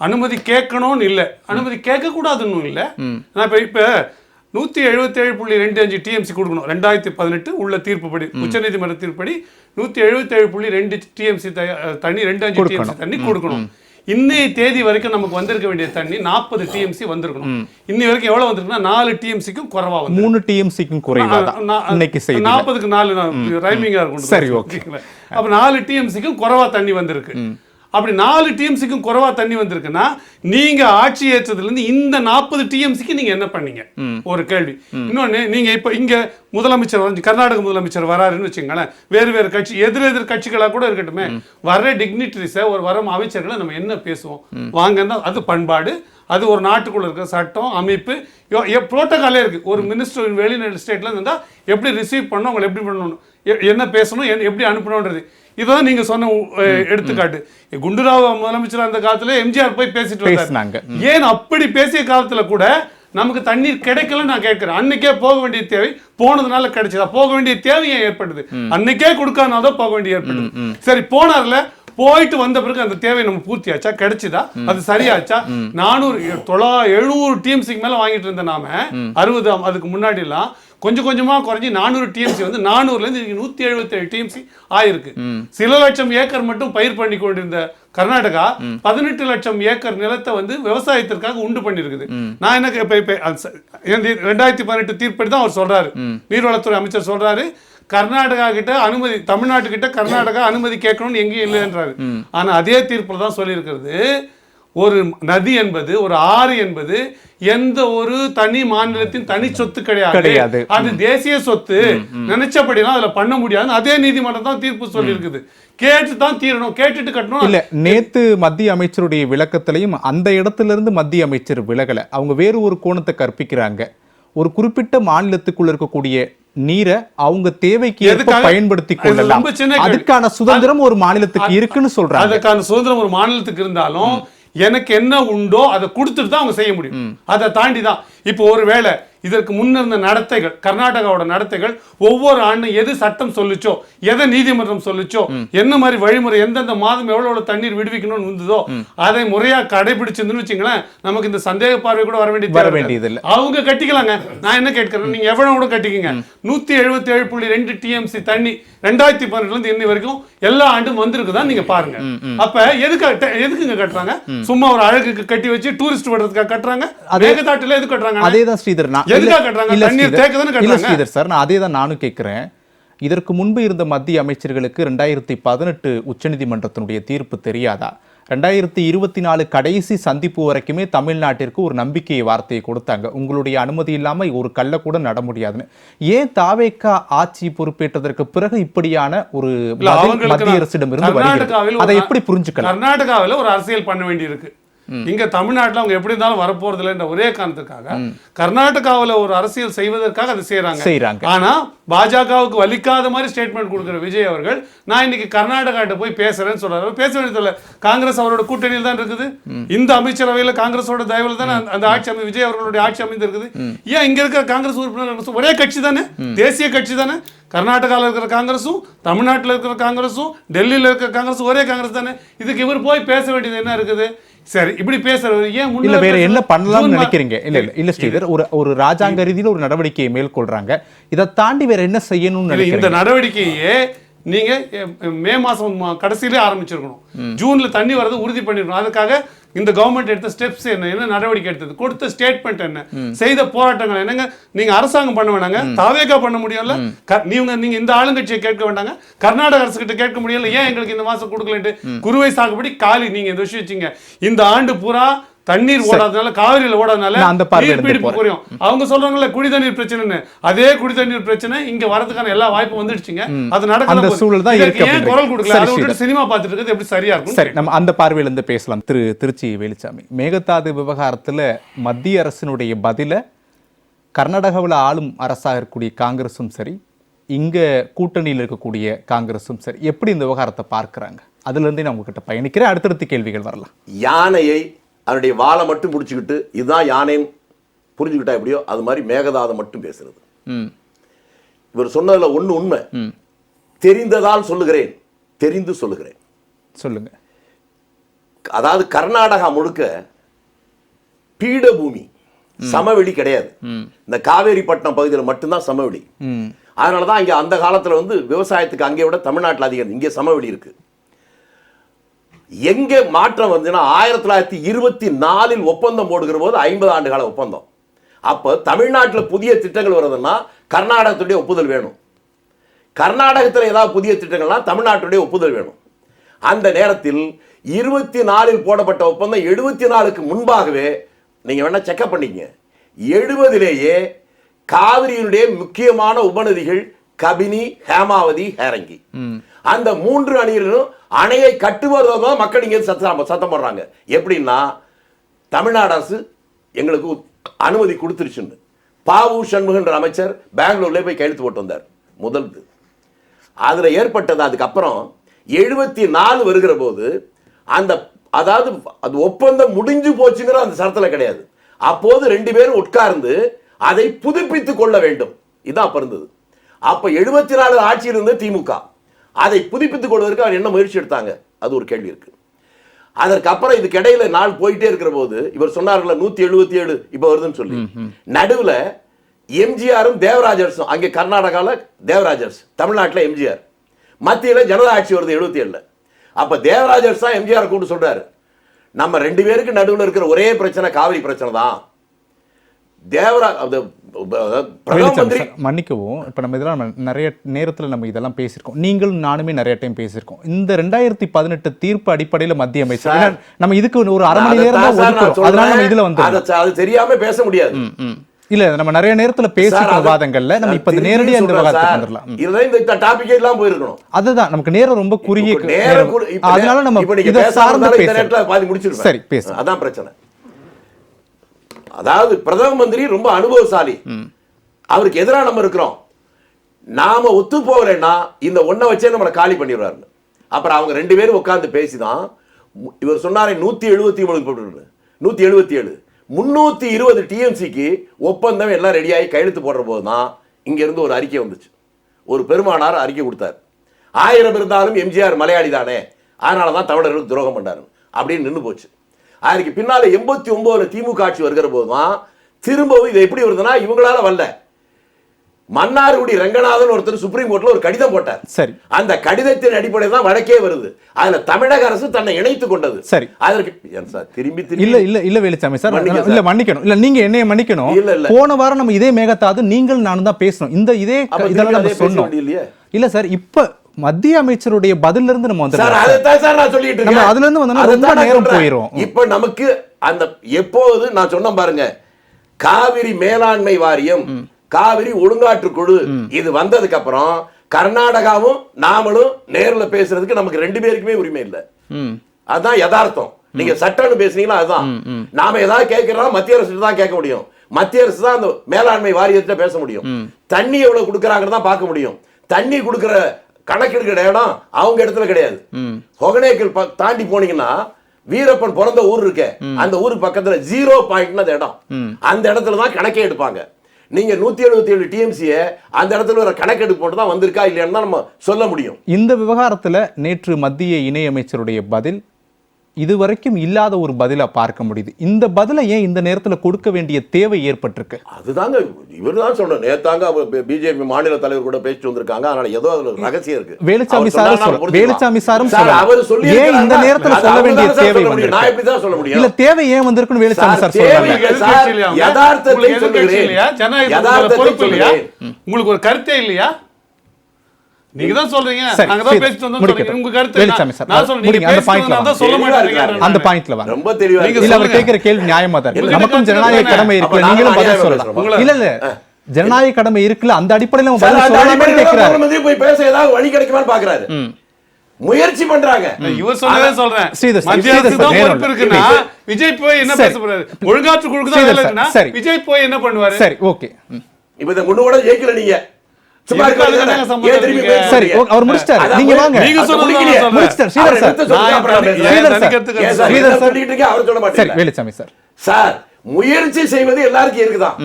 அனுமதி கேட்கணும்னு இல்லை, அனுமதி கேட்கக்கூடாதுன்னு இல்லை. நான் இப்போ 177.25 டிஎம்சி கொடுக்கணும். 2018 உள்ள தீர்ப்புப்படி, உச்சநீதிமன்ற தீர்ப்புப்படி 177.2 டிஎம்சி தண்ணி, 2.5 டிஎம்சி தண்ணி கொடுக்கணும். இன்னைய தேதி வரைக்கும் நமக்கு வந்திருக்க வேண்டிய தண்ணி 40 டிஎம்சி வந்திருக்கணும். இன்னி வரைக்கும் எவ்வளவு வந்திருக்குன்னா 4 டிஎம்சிக்கும் குறைவா வந்து 3 டிஎம்சிக்கும் குறைவா இன்னைக்கு 40க்கு 4 ரைமிங்கா இருக்கும். சரி, ஓகே. அப்ப 4 டிஎம்சிக்கும் குறைவா தண்ணி வந்திருக்கு. அப்படி 4 டிஎம்சிக்கும் குறைவா தண்ணி வந்திருக்குன்னா நீங்க ஆட்சி ஏற்றதுல இருந்து இந்த 40 டிஎம்சிக்கு நீங்க என்ன பண்ணீங்க? ஒரு கேள்வி. இன்னொன்னு, நீங்க இப்ப இங்க முதலமைச்சர் வந்து கர்நாடக முதலமைச்சர் வராருன்னு வச்சுங்களேன், வேறு கட்சி எதிர் கட்சிகளா கூட இருக்கட்டுமே, வர டிக்னிட்டரிஸை வர அமைச்சர்களை நம்ம என்ன பேசுவோம்? வாங்கன்னா அது பண்பாடு, அது ஒரு நாட்டுக்குள்ள இருக்க சட்டம் அமைப்பு புரோட்டோகாலே இருக்கு. ஒரு மினிஸ்டர் வெளிநாடு ஸ்டேட்ல இருந்தா எப்படி ரிசீவ் பண்ணணும், அவங்களை எப்படி பண்ணணும், என்ன பேசணும், எப்படி அனுப்பணும்ன்றது இதுதான் நீங்க சொன்ன எடுத்துக்காட்டு. குண்டுராவ் முதலமைச்சர் அந்த காலத்துல எம்ஜிஆர் போய் பேசிட்டு வந்தாங்க. ஏன் அப்படி பேசிய காலத்துல கூட நமக்கு தண்ணீர் கிடைக்கல நான் கேட்கிறேன். அன்னைக்கே போக வேண்டிய தேவை போனதுனால கிடைச்சதா? போக வேண்டிய தேவையை ஏற்படுது, அன்னைக்கே கொடுக்காததான் போக வேண்டிய ஏற்படுது. சரி, போனார்ல, போயிட்டு வந்த பிறகு அந்த தேவை நம்ம பூர்த்தி ஆச்சா, கிடைச்சுதா, அது சரியாச்சா? 700 டிஎம்சிக்கு மேல வாங்கிட்டு இருந்த நாம 60 அதுக்கு முன்னாடி எல்லாம் கொஞ்சம் கொஞ்சமா குறைஞ்சி 400 டிஎம்சி வந்து 400ல இருந்து 177 டிஎம்சி ஆயிருக்கு. சில லட்சம் ஏக்கர் மட்டும் பயிர் பண்ணி கொண்டிருந்த கர்நாடகா 18 லட்சம் ஏக்கர் நிலத்தை வந்து விவசாயத்திற்காக உண்டு பண்ணிருக்குது. நான் என்ன 2018 தீர்ப்படி தான் அவர் சொல்றாரு, நீர்வளத்துறை அமைச்சர் சொல்றாரு, கர்நாடகா கிட்ட அனுமதி, தமிழ்நாட்டு கிட்ட கர்நாடகா அனுமதி கேட்கணும்னு எங்கேயும் இல்லைன்றாரு. ஆனா அதே தீர்ப்புல தான் சொல்லி இருக்கிறது, ஒரு நதி என்பது, ஒரு ஆறு என்பது எந்த ஒரு தனி மாநிலத்தின் தனி சொத்து கிடையாது. அது தேசிய சொத்து. நினைச்சபடிலாம் அதுல பண்ண முடியாது. அதே நீதிமன்றம் தான் தீர்ப்பு சொல்லி இருக்குது. கேட்டு தான் தீரணும், கேட்டுட்டு கட்டணும். இல்ல, நேத்து மத்திய அமைச்சருடைய விளக்கத்திலையும் அந்த இடத்துல இருந்து மத்திய அமைச்சர் விலகல. அவங்க வேறு ஒரு கோணத்தை கற்பிக்கிறாங்க. ஒரு குறிப்பிட்ட மாநிலத்துக்குள்ள இருக்கக்கூடிய நீரை அவங்க தேவைக்கு ஏற்ப பயன்படுத்தி கொள்ளலாம், அதுக்கான சுதந்திரம் ஒரு மாநிலத்துக்கு இருக்குன்னு சொல்றாங்க. அதுக்கான சுதந்திரம் ஒரு மாநிலத்துக்கு இருந்தாலும் எனக்கு என்ன உண்டோ அதை கொடுத்துட்டு தான் அவங்க செய்ய முடியும். அதை தாண்டி தான் இப்போ ஒருவேளை இதற்கு முன்னிருந்த நடத்தைகள், கர்நாடகாவோட நடத்தைகள் ஒவ்வொரு ஆண்டும் எது சட்டம் சொல்லிச்சோ, எதை நீதிமன்றம் சொல்லிச்சோ, என்ன மாதிரி வழிமுறை, எந்தெந்த மாதம் எவ்வளவு தண்ணீர் விடுவிக்கணும்னு இருந்ததோ அதை முறையா கடைபிடிச்சிருந்துன்னு வச்சுங்களேன், நமக்கு இந்த சந்தேக பார்வை கூட வர வேண்டியது இல்லை. அவங்க கட்டிக்கலாங்க. நான் என்ன கேட்கிறேன், நீங்க எவ்வளவு கூட கட்டிக்கங்க. 177.2 TMC தண்ணி 2012 இருந்து இன்னி வரைக்கும் எல்லா ஆண்டும் வந்திருக்குதான் நீங்க பாருங்க. அப்ப எதுக்குங்க கட்டுறாங்க? சும்மா ஒரு அழகுக்கு கட்டி வச்சு டூரிஸ்ட் வர்றதுக்காக கட்டுறாங்க. மேகதாட்டுல எது கட்டுறாங்க? அதேதான் ஸ்ரீதர், நான் அதேதான் நானும் கேட்கிறேன். இதற்கு முன்பு இருந்த மத்திய அமைச்சர்களுக்கு 2018 உச்சநீதிமன்றத்தினுடைய தீர்ப்பு தெரியாதா? 2024 கடைசி சந்திப்பு வரைக்குமே தமிழ்நாட்டிற்கு ஒரு நம்பிக்கை வார்த்தையை கொடுத்தாங்க, உங்களுடைய அனுமதி இல்லாம ஒரு கல்ல கூட நட முடியாதுன்னு. ஏன் தாவேகா ஆட்சி பொறுப்பேற்றதற்கு பிறகு இப்படியான ஒரு மத்திய அரசிடம் இருந்து அதை எப்படி புரிஞ்சுக்கலாம்? கர்நாடகாவில் ஒரு அரசியல் பண்ண வேண்டி இருக்கு. இங்க தமிழ்நாட்டில் அவங்க எப்படி இருந்தாலும் வரப்போறது இல்லை என்ற ஒரே காரணத்துக்காக கர்நாடகாவில் ஒரு அரசியல் செய்வதற்காக அதை செய்யறாங்க. ஆனா பாஜகவுக்கு வலிக்காத மாதிரி ஸ்டேட்மெண்ட் கொடுக்கிற விஜய் அவர்கள், நான் இன்னைக்கு கர்நாடகாட்ட போய் பேசுறேன்னு சொல்றாரு. பேச வேண்டியதில்லை, காங்கிரஸ் அவரோட கூட்டணியில் தான் இருக்குது. இந்த அமைச்சரவையில் காங்கிரஸோட தயவுல தான் அந்த ஆட்சி விஜய் அவர்களுடைய ஆட்சி அமைந்து இருக்குது. ஏன் இங்க இருக்கிற காங்கிரஸ் உறுப்பினர்கள் ஒரே கட்சி தானே, தேசிய கட்சி தானே. கர்நாடகாவில் இருக்கிற காங்கிரஸும் தமிழ்நாட்டில் இருக்கிற காங்கிரஸும் டெல்லியில் இருக்கிற காங்கிரஸும் ஒரே காங்கிரஸ் தானே. இதுக்கு இவர் போய் பேச வேண்டியது என்ன இருக்குது? சரி, இப்படி பேசுறது ஏன் இல்ல, வேற என்ன பண்ணலாம்னு நினைக்கிறீங்க? இல்ல ஸ்ரீதர், ஒரு ராஜாங்க ரீதியில ஒரு நடவடிக்கையை மேற்கொள்றாங்க. இதை தாண்டி வேற என்ன செய்யணும்னு நினைக்கிறீங்க? இந்த நடவடிக்கையே நீங்க மே மாசம் கடைசியிலே ஆரம்பிச்சிருக்கணும். ஜூன்ல தண்ணி வரது உறுதி பண்ணிருக்கணும். அதுக்காக இந்த கவர்மெண்ட் எடுத்த ஸ்டெப்ஸ் என்ன நடவடிக்கை எடுத்தது, கொடுத்த ஸ்டேட்மெண்ட் என்ன, செய்த போராட்டங்கள் என்னங்க? நீங்க அரசாங்கம் பண்ண வேண்டாங்க, தாவேகா பண்ண முடியல. நீங்க இந்த ஆளுங்கட்சியை கேட்க வேண்டாங்க, கர்நாடக அரசு கிட்ட கேட்க முடியல. ஏன் எங்களுக்கு இந்த மாசம் கொடுக்கலன்ட்டு குறுவை சாகுபடி காலி நீங்க இந்த விஷயம் வச்சீங்க. இந்த ஆண்டு பூரா தண்ணீர் ஓடாதனால, காவிரியில ஓடாதனால குறையும். அவங்க சொல்றாங்கல்ல குடி தண்ணீர் பிரச்சனை, அதே குடி தண்ணீர் பிரச்சனை இங்க வரதுக்கான எல்லா வாய்ப்பும் வந்துடுச்சுங்க. அது நடக்கிற சூழல் தான் இருக்கு. ஏன் குரல் கொடுக்கல? அதை விட்டு சினிமா பார்த்துட்டு இருக்கிறது எப்படி சரியா இருக்கும்? சரி, நம்ம அந்த பார்வையில இருந்து பேசலாம். திருச்சி வேலுச்சாமி, மேகதாது விவகாரத்துல மத்திய அரசினுடைய பதில கர்நாடகாவில் ஆளும் அரசாக இருக்கக்கூடிய காங்கிரஸும் சரி, இங்க கூட்டணியில் இருக்கக்கூடிய காங்கிரஸும் சரி, எப்படி இந்த விவகாரத்தை பார்க்கிறாங்க? அதுல இருந்தே நான் உங்ககிட்ட பயணிக்கிறேன். அடுத்தடுத்த கேள்விகள் வரலாம். யானையை அதனுடைய வாழை மட்டும் பிடிச்சிக்கிட்டு இதுதான் யானைன்னு புரிஞ்சுக்கிட்டா எப்படியோ அது மாதிரி மேகதாதை மட்டும் பேசுறது. இவர் சொன்னதுல ஒண்ணு உண்மை. தெரிந்ததால் சொல்லுகிறேன், தெரிந்து சொல்லுகிறேன். சொல்லுங்க. அதாவது கர்நாடகா முழுக்க பீடபூமி, சமவெளி கிடையாது. இந்த காவேரிப்பட்டினம் பகுதியில் மட்டும்தான் சமவெளி. அதனாலதான் இங்க அந்த காலத்துல விவசாயத்துக்கு அங்கே விட தமிழ்நாட்டில் அதிகம். இங்கே சமவெளி இருக்கு. எங்கே மாற்றம் வந்துன்னா 1924 ஒப்பந்தம் போடுகிற போது 50 ஆண்டு கால ஒப்பந்தம். அப்ப தமிழ்நாட்டில் புதிய திட்டங்கள் வருதுன்னா கர்நாடகத்துடைய ஒப்புதல் வேணும். கர்நாடகத்தில் ஏதாவது புதிய திட்டங்கள்னா தமிழ்நாட்டுடைய ஒப்புதல் வேணும். அந்த நேரத்தில் 24 போடப்பட்ட ஒப்பந்தம் 74க்கு முன்பாகவே நீங்க வேணா செக்அப் பண்ணிக்கங்க. 70லேயே காவிரியினுடைய முக்கியமான உபநதிகள் கபினி, ஹேமாவதி, ஹேரங்கி, அந்த 3 அணியிலும் அணையை கட்டுவதுதான் மக்கள் இங்கே சத்தம் போடுறாங்க. எப்படின்னா தமிழ்நாடு அரசு எங்களுக்கு அனுமதி கொடுத்துருச்சுன்னு பாவு சண்முகன்ற அமைச்சர் பெங்களூர்ல போய் கையெழுத்து போட்டு வந்தார். முதல்து அதுல ஏற்பட்டது. அதுக்கப்புறம் 74 வருகிற போது அந்த அதாவது அது ஒப்பந்தம் முடிஞ்சு போச்சுங்கிற அந்த சரத்துல கிடையாது. அப்போது 2 பேரும் உட்கார்ந்து அதை புதுப்பித்துக் கொள்ள வேண்டும். இதான் அப்ப இருந்தது. அப்ப 74 ஆட்சியில் இருந்த திமுக அதை புதுப்பித்துக் கொள்வதற்கு அவர் என்ன முயற்சி எடுத்தாங்க? அது ஒரு கேள்வி இருக்கு. அதற்கப்புறம் இதுக்கு இடையில நாள் போயிட்டே இருக்கிற போது இவர் சொன்னார்கள் 177 இப்ப வருதுன்னு சொல்லி, நடுவுல எம்ஜிஆரும் தேவராஜர்ஸும், அங்கே கர்நாடகாவில் தேவராஜர்ஸ், தமிழ்நாட்டில் எம்ஜிஆர், மத்தியில் ஜனதா ஆட்சி வருது 77. அப்ப தேவராஜர்ஸ் தான் எம்ஜிஆர் கூப்பிட்டு சொல்றாரு, நம்ம 2 பேருக்கு நடுவில் இருக்கிற ஒரே பிரச்சனை காவிரி பிரச்சனை தான், பிரதம மந்திரி மன்னிக்கவும், இப்போ நம்ம இதெல்லாம் நிறைய நேரத்தில் நம்ம இதெல்லாம் பேசியிருக்கோம், நீங்களும் நானுமே நிறைய டைம் பேசியிருக்கோம். இந்த 2018 தீர்ப்பு அடிப்படையில் மத்திய அமைச்சர் ஏன்னா, நம்ம இதுக்கு ஒரு அரை மணி நேரம் தான் ஒதுக்குறோம். அதனால நம்ம இதுல வந்து அது தெரியாம பேச முடியாது. இல்ல நம்ம நிறைய நேரத்துல பேசிட்ட விவாதங்கள்ல நம்ம இப்ப நேரடியா இந்த விவாதத்துக்கு வந்துடலாம். இதுல இந்த டாபிக் எல்லாம் போயிருக்கணும். அதுதான் நமக்கு நேரம் ரொம்ப குறுகிய அதனால நம்ம இத சார்ந்து பேசலாம். பாதி முடிச்சிருக்கோம். சரி பேசு. அதான் பிரச்சனை. அதாவது பிரதம மந்திரி ரொம்ப அனுபவசாலி, அவருக்கு எதிராக நம்ம இருக்கிறோம், நாம ஒத்து போகலைன்னா இந்த ஒன்றை வச்சே நம்மளை காலி பண்ணிடுறாரு. அப்புறம் அவங்க 2 பேரும் உட்கார்ந்து பேசிதான் இவர் சொன்னாரே 177 177 320 டிஎம்சிக்கு ஒப்பந்தம் எல்லாம் ரெடியாகி கையெழுத்து போடுற போது தான் இங்க இருந்து ஒரு அறிக்கை வந்துச்சு. ஒரு பெருமானார் அறிக்கை கொடுத்தார், 1000 இருந்தாலும் எம்ஜிஆர் மலையாளி தானே, அதனால தான் தமிழர்களுக்கு துரோகம் பண்ணாரு அப்படின்னு நின்று போச்சு. அதுக்கு பின்னால 89 திமுக ஆட்சி வருகிற போதுதான் திரும்பவும் இது எப்படி வருதுன்னா, இவங்களால வரல, மன்னார்குடி ரங்கநாதன் ஒருத்தர் சுப்ரீம் கோர்ட்ல ஒரு கடிதம் போட்டார். சரி, அந்த கடிதத்தின் அடிப்படையில் தான் வழக்கே வருது. அதுல தமிழக அரசு தன்னை இணைத்துக் கொண்டது. சரி, அதற்கு திரும்பி இல்ல வேலுச்சாமி சார், இல்ல மன்னிக்கணும், இல்ல நீங்க என்னைய மன்னிக்கணும். இல்ல போன வாரம் நம்ம இதே மேகதாது நீங்கள் நானும் தான் பேசணும், இந்த இதே இதெல்லாம் நம்ம சொன்னோம் இல்ல சார். இப்ப மத்திய அமைச்சருடைய பதில இருந்து நம்ம வந்து அதுல இருந்து வந்து ரொம்ப நேரம் போயிரும். இப்ப நமக்கு அந்த எப்போது நான் சொன்ன பாருங்க, காவிரி மேலாண்மை வாரியம், காவிரி ஒழுங்காற்று குழு இது வந்ததுக்கு அப்புறம் கர்நாடகாவும் நாமளும் நேர்ல பேசுறதுக்கு நமக்கு 2 பேருக்குமே உரிமை இல்லை. அதுதான் யதார்த்தம். நீங்க சட்டம்னு பேசுனீங்களா, அதுதான் நாம ஏதாவது கேட்கிறோம் மத்திய அரசு தான் கேட்க முடியும். மத்திய அரசு தான் அந்த மேலாண்மை வாரியத்தை பேச முடியும். தண்ணி எவ்வளவு கொடுக்கறாங்கன்னு தான் பார்க்க முடியும். தண்ணி கொடுக்கிற கணக்கெடுக்கிற இடம் அவங்க இடத்துல கிடையாது. ஒகனேக்கல் தாண்டி போனீங்கன்னா வீரப்பன் பிறந்த ஊர் இருக்க, அந்த ஊர் பக்கத்துல 0 பாயிண்ட் இடம், அந்த இடத்துல தான் கணக்கே எடுப்பாங்க. நீங்க 177 டிஎம்சியை அந்த இடத்துல ஒரு கணக்கெடுப்பு போட்டு தான் வந்திருக்கா இல்லையான்னு தான் நம்ம சொல்ல முடியும். இந்த விவகாரத்துல நேற்று மத்திய இணையமைச்சருடைய பதில் இதுவரைக்கும் இல்லாத ஒரு பதிலா பார்க்க முடியுது. இந்த பதிலை ஏன் இந்த நேரத்துல கொடுக்க வேண்டிய தேவை ஏற்பட்டிருக்கு? அதுதாங்க இவர் தான் சொல்றேன். நேத்தாங்க பிஜேபி மாநில தலைவர் கூட பேசிட்டு வந்திருக்காங்க. அதனால ஏதோ அதுல ரகசியம் இருக்கு. வேலுச்சாமி சாரும் அவர் சொல்லி ஏன் இந்த நேரத்துல சொல்ல வேண்டிய தேவை வந்து நான் எப்படி தான் சொல்ல முடியும்? இல்ல தேவை ஏன் வந்திருக்குன்னு வேலுச்சாமி சார் சொல்றாங்க. யதார்த்தத்தை சொல்லுகிறேன். உங்களுக்கு ஒரு கருத்தே இல்லையா? நீங்க தான் சொல்றீங்க, நாங்க தான் பேசிட்டு வந்தோம் சொல்றீங்க. உங்க கருத்து வேலுச்சாமி சார் நான் சொல்றேன், நீங்க அந்த பாயிண்ட்ல தான் சொல்ல மாட்டீங்க. அந்த பாயிண்ட்ல வாங்க. ரொம்ப தெளிவா இல்ல அவர் கேக்குற கேள்வி நியாயமா தான் இருக்கு. நமக்கும் ஜனநாயக கடமை இருக்கு, நீங்களும் பதில் சொல்லலாம். இல்ல ஜனநாயக கடமை இருக்குல்ல, அந்த அடிப்படையில நம்ம பதில் சொல்லலாம்னு கேக்குறாரு. போய் பேச ஏதாவது வழி கிடைக்குமான்னு பாக்குறாரு, முயற்சி பண்றாங்க. இவர் சொல்லவே சொல்றேன், மத்திய அரசு தான் பொறுப்பு இருக்குன்னா விஜய் போய் என்ன பேச போறாரு? ஒழுங்காற்று குழுக்கு தான் வேலை இருக்குன்னா விஜய் போய் என்ன பண்ணுவாரு? சரி ஓகே, இப்ப இந்த முன்னு கூட ஜெயிக்கல நீங்க. சரி அவர் முடிச்சிட்டாரு, நீங்க வாங்க. நீங்க சொல்லுங்க முடிச்சிட்டாரு ஸ்ரீதர் சார். சரி வேலுச்சாமி சார். சார் முயற்சி செய்வது எல்லாருக்கும் இருக்குதான்,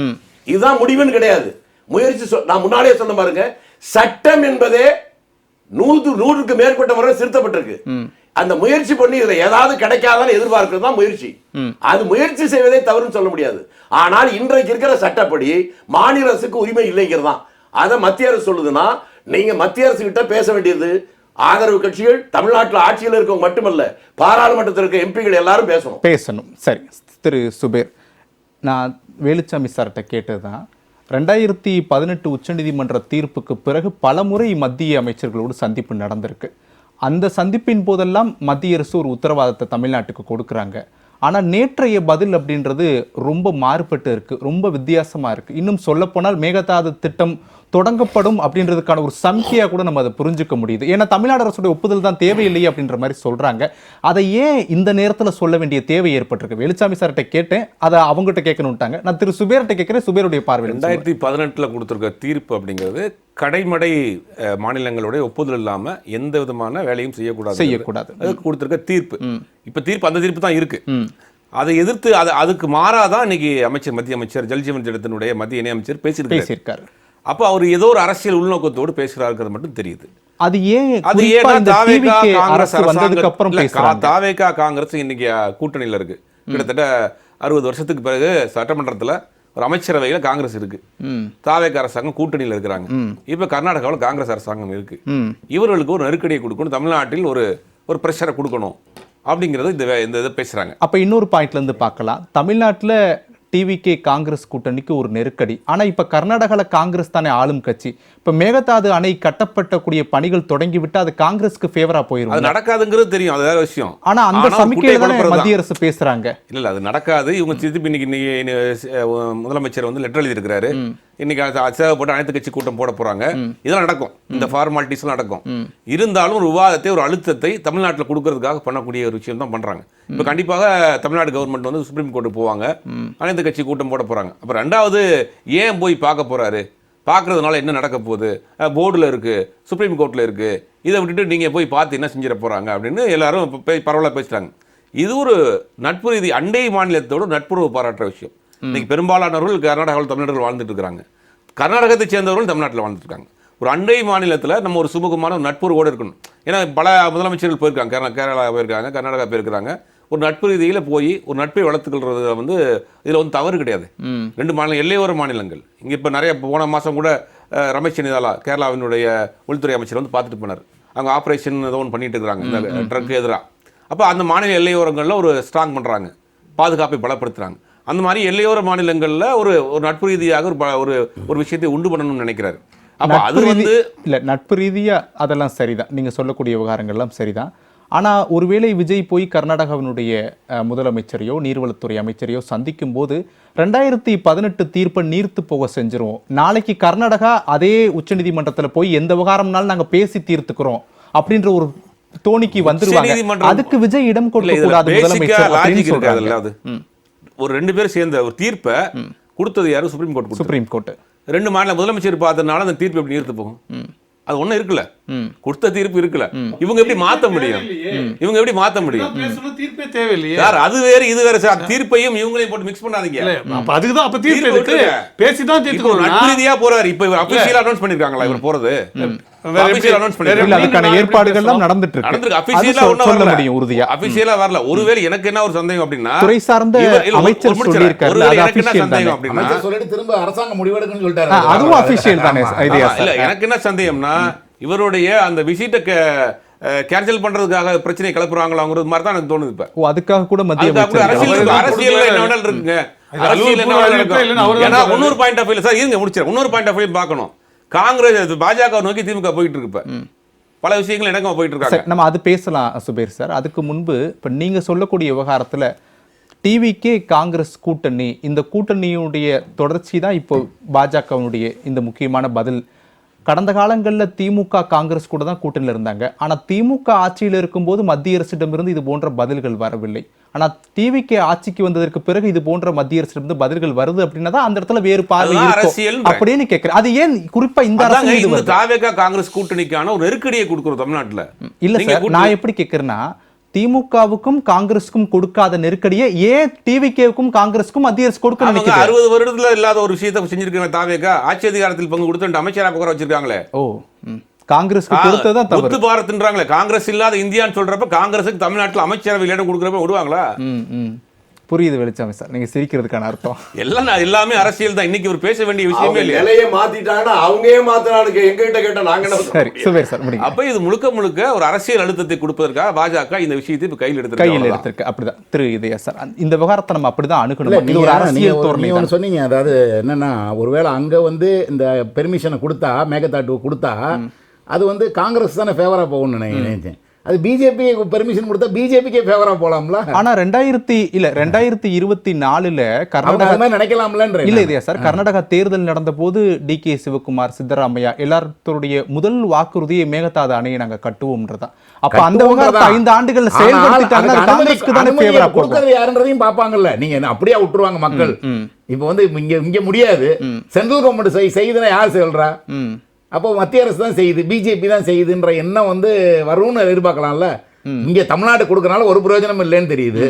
இதுதான் முடிவுன்னு கிடையாது. முயற்சி நான் முன்னாடியே சொன்ன பாருங்க, சட்டம் என்பதே 100க்கு மேற்பட்ட முறை திருத்தப்பட்டிருக்கு. அந்த முயற்சி பண்ணி இதுல ஏதாவது கிடைக்காதான்னு எதிர்பார்க்கிறது தான் முயற்சி. அது முயற்சி செய்வதே தவறுன்னு சொல்ல முடியாது. ஆனால் இன்றைக்கு இருக்கிற சட்டப்படி மாநில அரசுக்கு உரிமை இல்லைங்கிறதான். அதை மத்திய அரசு சொல்லுதுன்னா நீங்க மத்திய அரசு கிட்ட பேச வேண்டியது ஆதரவு கட்சிகள், தமிழ்நாட்டில் ஆட்சியில் இருக்கவங்க மட்டுமல்ல, பாராளுமன்றத்தில் இருக்க எம்பிகள் எல்லாரும் பேசணும். சரி திரு சுபேர், நான் வேலுச்சாமி சார்கிட்ட கேட்டதுதான் 2018 உச்சநீதிமன்ற தீர்ப்புக்கு பிறகு பலமுறை மத்திய அமைச்சர்களோடு சந்திப்பு நடந்திருக்கு. அந்த சந்திப்பின் போதெல்லாம் மத்திய அரசு ஒரு உத்தரவாதத்தை தமிழ்நாட்டுக்கு கொடுக்குறாங்க. ஆனால் நேற்றைய பதில் அப்படின்றது ரொம்ப மாறுபட்டு இருக்கு, ரொம்ப வித்தியாசமா இருக்கு. இன்னும் சொல்லப்போனால் மேகதாது திட்டம் தொடங்கப்படும் அப்படின்றதுக்கான ஒரு சமிக்கையா கூட நம்ம அதை புரிஞ்சுக்க முடியுது. ஏன்னா தமிழ்நாடு அரசுடைய ஒப்புதல் தான் தேவையில்லையே அப்படின்ற மாதிரி சொல்றாங்க. அதை ஏன் இந்த நேரத்தில் சொல்ல வேண்டிய தேவை ஏற்பட்டிருக்கு? வேலுச்சாமி சார்கிட்ட கேட்டேன், அதை அவங்ககிட்ட கேட்கணும்ட்டாங்க. நான் திரு சுபேர்கிட்ட கேட்கிறேன், சுபேருடைய பார்வை. 2018 கொடுத்துருக்க தீர்ப்பு அப்படிங்கிறது கடைமடை மாநிலங்களுடைய ஒப்புதல் இல்லாம எந்த விதமான வேலையும் செய்யக்கூடாது அதுக்கு கொடுத்துருக்க தீர்ப்பு. இப்ப தீர்ப்பு அந்த தீர்ப்பு தான் இருக்கு. அதை எதிர்த்து அதுக்கு மாறாதான் இன்னைக்கு மத்திய அமைச்சர் ஜல்ஜீவன் திட்டத்தினுடைய மத்திய இணை அமைச்சர் பேசியிருக்காரு. அப்போ அவர் ஏதோ ஒரு அரசியல் உள்நோக்கத்தோடு பேசுறாருங்கிறது மட்டும் தெரியுது. அது ஏன் தாவேகா காங்கிரஸ் இன்னைக்கு கூட்டணியில இருக்கு. கிட்டத்தட்ட 60 வருஷத்துக்கு பிறகு சட்டமன்றத்தில் ஒரு அமைச்சரவையில் காங்கிரஸ் இருக்கு. தாவேகா அரசாங்கம் கூட்டணியில் இருக்கிறாங்க. இப்ப கர்நாடகாவில் காங்கிரஸ் அரசாங்கம் இருக்கு. இவர்களுக்கு ஒரு நெருக்கடியை கொடுக்கணும், தமிழ்நாட்டில் ஒரு பிரஷரை கொடுக்கணும் அப்படிங்கிறது இந்த இதை பேசுறாங்க. அப்ப இன்னொரு பாயிண்ட்ல இருந்து பார்க்கலாம். தமிழ்நாட்டில் டிவிகே காங்கிரஸ் கூட்டணிக்கு ஒரு நெருக்கடி. ஆனா இப்ப கர்நாடகால காங்கிரஸ் தானே ஆளும் கட்சி. இப்ப மேகதாது அணை கட்டப்பட்டக்கூடிய பணிகள் தொடங்கிவிட்டு அது காங்கிரஸ்க்கு ஃபேவரா போயிரும். அது நடக்காதுங்கிறது தெரியும், அது வேற விஷயம். ஆனா அந்த சமிக்கையில தானே மத்திய அரசு பேசுறாங்க. இல்ல அது நடக்காது. இவங்க திருப்பி இன்னைக்கு முதலமைச்சர் வந்து லெட்டர் எழுதி இருக்கிறாரு. இன்னைக்கு சேவைப்பட்டு அனைத்து கட்சி கூட்டம் போட போறாங்க. இதெல்லாம் நடக்கும், இந்த ஃபார்மாலிட்டிஸ் நடக்கும். இருந்தாலும் ஒரு விவாதத்தை, ஒரு அழுத்தத்தை தமிழ்நாட்டில் கொடுக்கறதுக்காக பண்ணக்கூடிய ஒரு விஷயம் தான் பண்றாங்க. இப்ப கண்டிப்பாக தமிழ்நாடு கவர்மெண்ட் வந்து சுப்ரீம் கோர்ட்டு போவாங்க, அனைத்து கட்சி கூட்டம் போட போறாங்க. அப்புறம் ரெண்டாவது ஏன் போய் பார்க்க போறாரு, பார்க்கறதுனால என்ன நடக்க போகுது, போர்டில் இருக்கு, சுப்ரீம் கோர்ட்டில் இருக்கு, இதை விட்டுட்டு நீங்க போய் பார்த்து என்ன செஞ்சிட போறாங்க அப்படின்னு எல்லாரும் பரவலாக பேசுறாங்க. இது ஒரு நட்பு ரீதி, அண்டை மாநிலத்தோட நட்புறவு பாராட்டுற விஷயம். இன்னைக்கு பெரும்பாலானவர்கள் கர்நாடகாவில் தமிழர்கள் வாழ்ந்துட்டு இருக்காங்க, கர்நாடகத்தை சேர்ந்தவர்கள் தமிழ்நாட்டில் வாழ்ந்துட்டு இருக்காங்க. ஒரு அண்டை மாநிலத்தில் நம்ம ஒரு சுமூகமான ஒரு நட்புறவோடு இருக்கணும். ஏன்னா பல முதலமைச்சர்கள் போயிருக்காங்க, கேரளா போயிருக்காங்க, கர்நாடகா போயிருக்கிறாங்க. ஒரு நட்பு ரீதியில் போய் ஒரு நட்பை வளர்த்துக்கிறது வந்து இதில் வந்து தவறு கிடையாது. ரெண்டு மாநிலம் எல்லையோர மாநிலங்கள். இங்கே இப்போ நிறைய போன மாதம் கூட ரமேஷ் சென்னிதாலா கேரளாவினுடைய உள்துறை அமைச்சர் வந்து பார்த்துட்டு போனார். அவங்க ஆப்ரேஷன் ஏதோ ஒன்று பண்ணிட்டு இருக்கிறாங்க இந்த ட்ரக்கு எதிராக. அப்போ அந்த மாநில எல்லையோரங்களில் ஒரு ஸ்ட்ராங் பண்ணுறாங்க, பாதுகாப்பை பலப்படுத்துகிறாங்க. அந்த மாதிரி எல்லையோர மாநிலங்களில் ஒரு நட்பு ரீதியாக ஒரு விஷயத்தை உண்டு பண்ணணும்னு நினைக்கிறாரு. அப்போ அது வந்து இல்லை, நட்பு ரீதியாக அதெல்லாம் சரிதான், நீங்கள் சொல்லக்கூடிய விவகாரங்கள்லாம் சரிதான். ஆனால் ஒருவேளை விஜய் போய் கர்நாடகாவினுடைய முதலமைச்சரையோ நீர்வளத்துறை அமைச்சரையோ சந்திக்கும் போது 2018 தீர்ப்பை நீர்த்து போக செஞ்சிரும், நாளைக்கு கர்நாடகா அதே உச்சநீதிமன்றத்தில் போய் எந்த விவகாரம்னாலும் நாங்கள் பேசி தீர்த்துக்கிறோம் அப்படின்ற ஒரு தோணிக்கு வந்துருவாங்க. அதுக்கு விஜய் இடம் கொடுக்க கூடாது முதலமைச்சர். ஒரு ரெண்டு பேரும் சேர்ந்த ஒரு தீர்ப்பை கொடுத்தது யாரும்? Supreme court. ரெண்டு மாநில முதலமைச்சர் பார்த்ததுனால அந்த தீர்ப்பு எப்படி நிறுத்து போகும்? அது ஒண்ணும் இருக்குல்ல, கொடுத்த தீர்ப்பு இருக்குல்ல, இவங்க எப்படி மாத்த முடியும்? தீர்ப்பே தேவையில்லையே சார், அது வேற இது வேற சார். தீர்ப்பையும் இவங்களையும் போட்டு மிக்ஸ் பண்ணாதீங்க. அதுக்குதான் அப்ப தீர்ப்பு இருக்கு, பேசிதான் தீர்த்துக்கணும். நட்பு ரீதியா போறாரு. இப்ப இவர் அபிஷியலா அனௌன்ஸ் பண்ணிருக்காங்களா இவர் போறது? அதுக்கான ஏற்பாடுகள் நடந்துட்டு இருக்கு. ஒருவேளை எனக்கு என்ன ஒரு சந்தேகம் அப்படின்னா, துறை சார்ந்த அமைச்சர் சொல்லியிருக்காரு, எனக்கு என்ன சந்தேகம் அப்படின்னா, திரும்ப அரசாங்கம் முடிவெடுக்குன்னு சொல்லிட்டாரு. அதுவும் அபிஷியல் தானே. இல்ல, எனக்கு என்ன சந்தேகம்னா, இவருடைய அந்த விசிட்ட கேன்சல் பண்றதுக்காக பிரச்சனை கிளப்புறாங்களாங்கிறது மாதிரி தான் எனக்கு தோணுது. இப்ப அதுக்காக கூட மத்திய அரசியல் என்ன வேணாலும் இருக்குங்க. அரசியல் என்ன வேணாலும் இருக்கு. ஏன்னா இன்னொரு பாயிண்ட் ஆஃப் வியூ சார், இருங்க முடிச்சிடறேன். இன்னொரு பாயிண்ட் ஆஃப் வியூ பார்க்கணும். காங்கிரஸ் பாஜக நோக்கி திமுக போயிட்டு இருக்கு. பல விஷயங்கள் எனக்கும் போயிட்டு இருக்காங்க. நம்ம அது பேசலாம் சுபேர் சார். அதுக்கு முன்பு இப்ப நீங்க சொல்லக்கூடிய விவகாரத்துல டிவிகே காங்கிரஸ் கூட்டணி, இந்த கூட்டணியுடைய தொடர்ச்சி தான் இப்போ பாஜகவுடைய இந்த முக்கியமான பதில். கடந்த காலங்களில் திமுக காங்கிரஸ் கூட தான் கூட்டணியில் இருந்தாங்க. ஆனால் திமுக ஆட்சியில் இருக்கும்போது மத்திய அரசிடமிருந்து இது போன்ற பதில்கள் வரவில்லை. ஆனால் டிவிகே ஆட்சிக்கு வந்ததற்கு பிறகு இது போன்ற மத்திய அரசிடமிருந்து பதில்கள் வருது அப்படின்னா தான் அந்த இடத்துல வேறு பார்வை அரசியல் அப்படின்னு கேட்கிறேன். அது ஏன் குறிப்பா இந்த அரசியல் தாவேகா காங்கிரஸ் கூட்டணிக்கான ஒரு நெருக்கடியை கொடுக்கிறோம் தமிழ்நாட்டில்? இல்ல சார், நான் எப்படி கேட்கிறேன்னா, திமுகவுக்கும் காங்கிரஸுக்கும் கொடுக்காத நெருக்கடியை ஏன் டிவிகேவுக்கும் காங்கிரஸுக்கும் மத்திய அரசு கொடுக்க நினைக்கிறாங்க? 60 வருடத்துல இல்லாத ஒரு விஷயத்தை செஞ்சிருக்காங்க. தாவேகா ஆட்சி அதிகாரத்தில் பங்கு கொடுத்து அமைச்சராக உட்கார வச்சிருக்காங்களே. ஓ, காங்கிரஸ்க்கு கொடுத்ததான் தவறு. முத்து பாரத்ன்றாங்களே, காங்கிரஸ் இல்லாத இந்தியான்னு சொல்றப்ப காங்கிரஸுக்கு தமிழ்நாட்டில் அமைச்சரவை இடம் கொடுக்குறப்ப விடுவாங்களா? புரியுது வெளிச்சாமி சார், நீங்க சிரிக்கிறதுக்கான அர்த்தம் எல்லாமே அரசியல் தான். இன்னைக்கு ஒரு பேச வேண்டிய விஷயமே இல்ல. நிலையை மாத்திட்டாங்கன்னா அவங்களே மாத்தினாங்க, எங்ககிட்ட கேட்டா நாங்க என்ன? சரி சுபேர் சார் முடிங்க. அப்ப இது முழுக்க ஒரு அரசியல் அழுத்தத்தை கொடுப்பதற்காக பாஜக இந்த விஷயத்தை இப்ப கையில் எடுத்திருக்கு. அப்படிதான் திரு இதயா சார், இந்த விவகாரத்தை நம்ம அப்படிதான் அணுகணும். இது ஒரு அரசியல் தோரணை ஒன்று சொன்னீங்க. அதாவது என்னன்னா, ஒருவேளை அங்க வந்து இந்த பெர்மிஷனை கொடுத்தா, மேகதாட்டு கொடுத்தா, அது வந்து காங்கிரஸ் தானே ஃபேவரா போகும்னு நினைச்சேன். அது பிஜேபி பெர்மிஷன் கொடுத்தா பிஜேபிக்கே ஃபேவரா போலாம்ல. ஆனா 2024 கர்நாடகா நினைக்கலாம்ல. இல்ல இதயா சார், கர்நாடகா தேர்தல் நடந்த போது டிகே சிவகுமார், சித்தராமையா எல்லாருடைய முதல் வாக்குறுதியை மேகதாது அணையை நாங்க கட்டுவோம்ன்றதா. அப்ப அந்த 5 ஆண்டுகள் செயல்படுத்திட்டாங்க. காங்கிரஸ்க்கு தானே ஃபேவரா போறது யாருன்றதையும் பாப்பாங்கல்ல. நீங்க அப்படியே விட்டுருவாங்க மக்கள். இப்ப வந்து இங்க முடியாது, சென்ட்ரல் கவர்மெண்ட் செய்யுதுன்னா யார் சொல்றா? அப்போ மத்திய அரசு தான் செய்யுது, பிஜேபி தான் செய்யுதுன்ற எண்ணம் வந்து வரும்னு எதிர்பார்க்கலாம்ல. இங்க தமிழ்நாடு கொடுக்கறனால ஒரு பிரயோஜனம் இல்லைன்னு தெரியுது.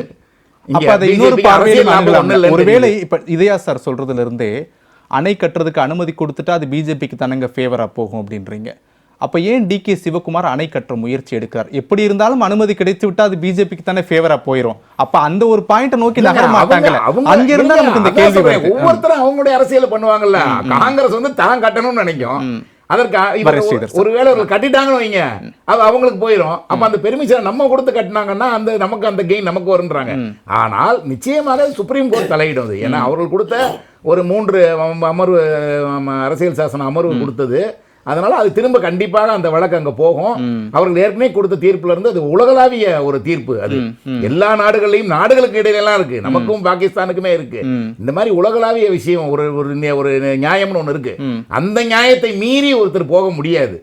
ஒருவேளை இப்ப இதயா சார் சொல்றதுல இருந்தே அணை கட்டுறதுக்கு அனுமதி கொடுத்துட்டா அது பிஜேபிக்கு தானங்க ஃபேவரா போகும் அப்படின்றீங்க. அப்ப ஏன் டிகே சிவகுமார் அணை கட்டுற முயற்சி எடுக்கிறார்? எப்படி இருந்தாலும் அனுமதி கிடைத்து விட்டா அது பிஜேபிக்கு தானே ஃபேவரா போயிடும். அப்ப அந்த ஒரு பாயிண்ட் நோக்கி நகர மாட்டாங்கல்ல. அங்க இருந்தா நமக்கு இந்த கேள்வி வருது. ஒவ்வொருத்தரும் அவங்களுடைய அரசியல் பண்ணுவாங்கல்ல. காங்கிரஸ் வந்து தான் கட்டணும்னு நினைக்கும், அதற்கு ஒருவேளை கட்டிட்டாங்கன்னு வைங்க, அது அவங்களுக்கு போயிடும். அப்ப அந்த பெர்மிஷன் நம்ம கொடுத்து கட்டினாங்கன்னா அந்த நமக்கு அந்த கெயின் நமக்கு வருன்றாங்க. ஆனால் நிச்சயமாக சுப்ரீம் கோர்ட் தலையிடும். ஏன்னா அவர்கள் கொடுத்த ஒரு 3 அமர்வு அரசியல் சாசன அமர்வு கொடுத்தது. அதனால அது திரும்ப கண்டிப்பாக அந்த வழக்கு அங்க போகும். அவர்கள் ஏற்கனவே கொடுத்த தீர்ப்புல இருந்து அது உலகளாவிய ஒரு தீர்ப்பு. அது எல்லா நாடுகளையும், நாடுகளுக்கு இடையிலாம் இருக்கு, நமக்கும் பாகிஸ்தானுக்குமே இருக்கு. இந்த மாதிரி உலகளாவிய விஷயம் ஒரு நியாயம்னு ஒண்ணு இருக்கு. அந்த நியாயத்தை மீறி ஒருத்தர் போக முடியாது.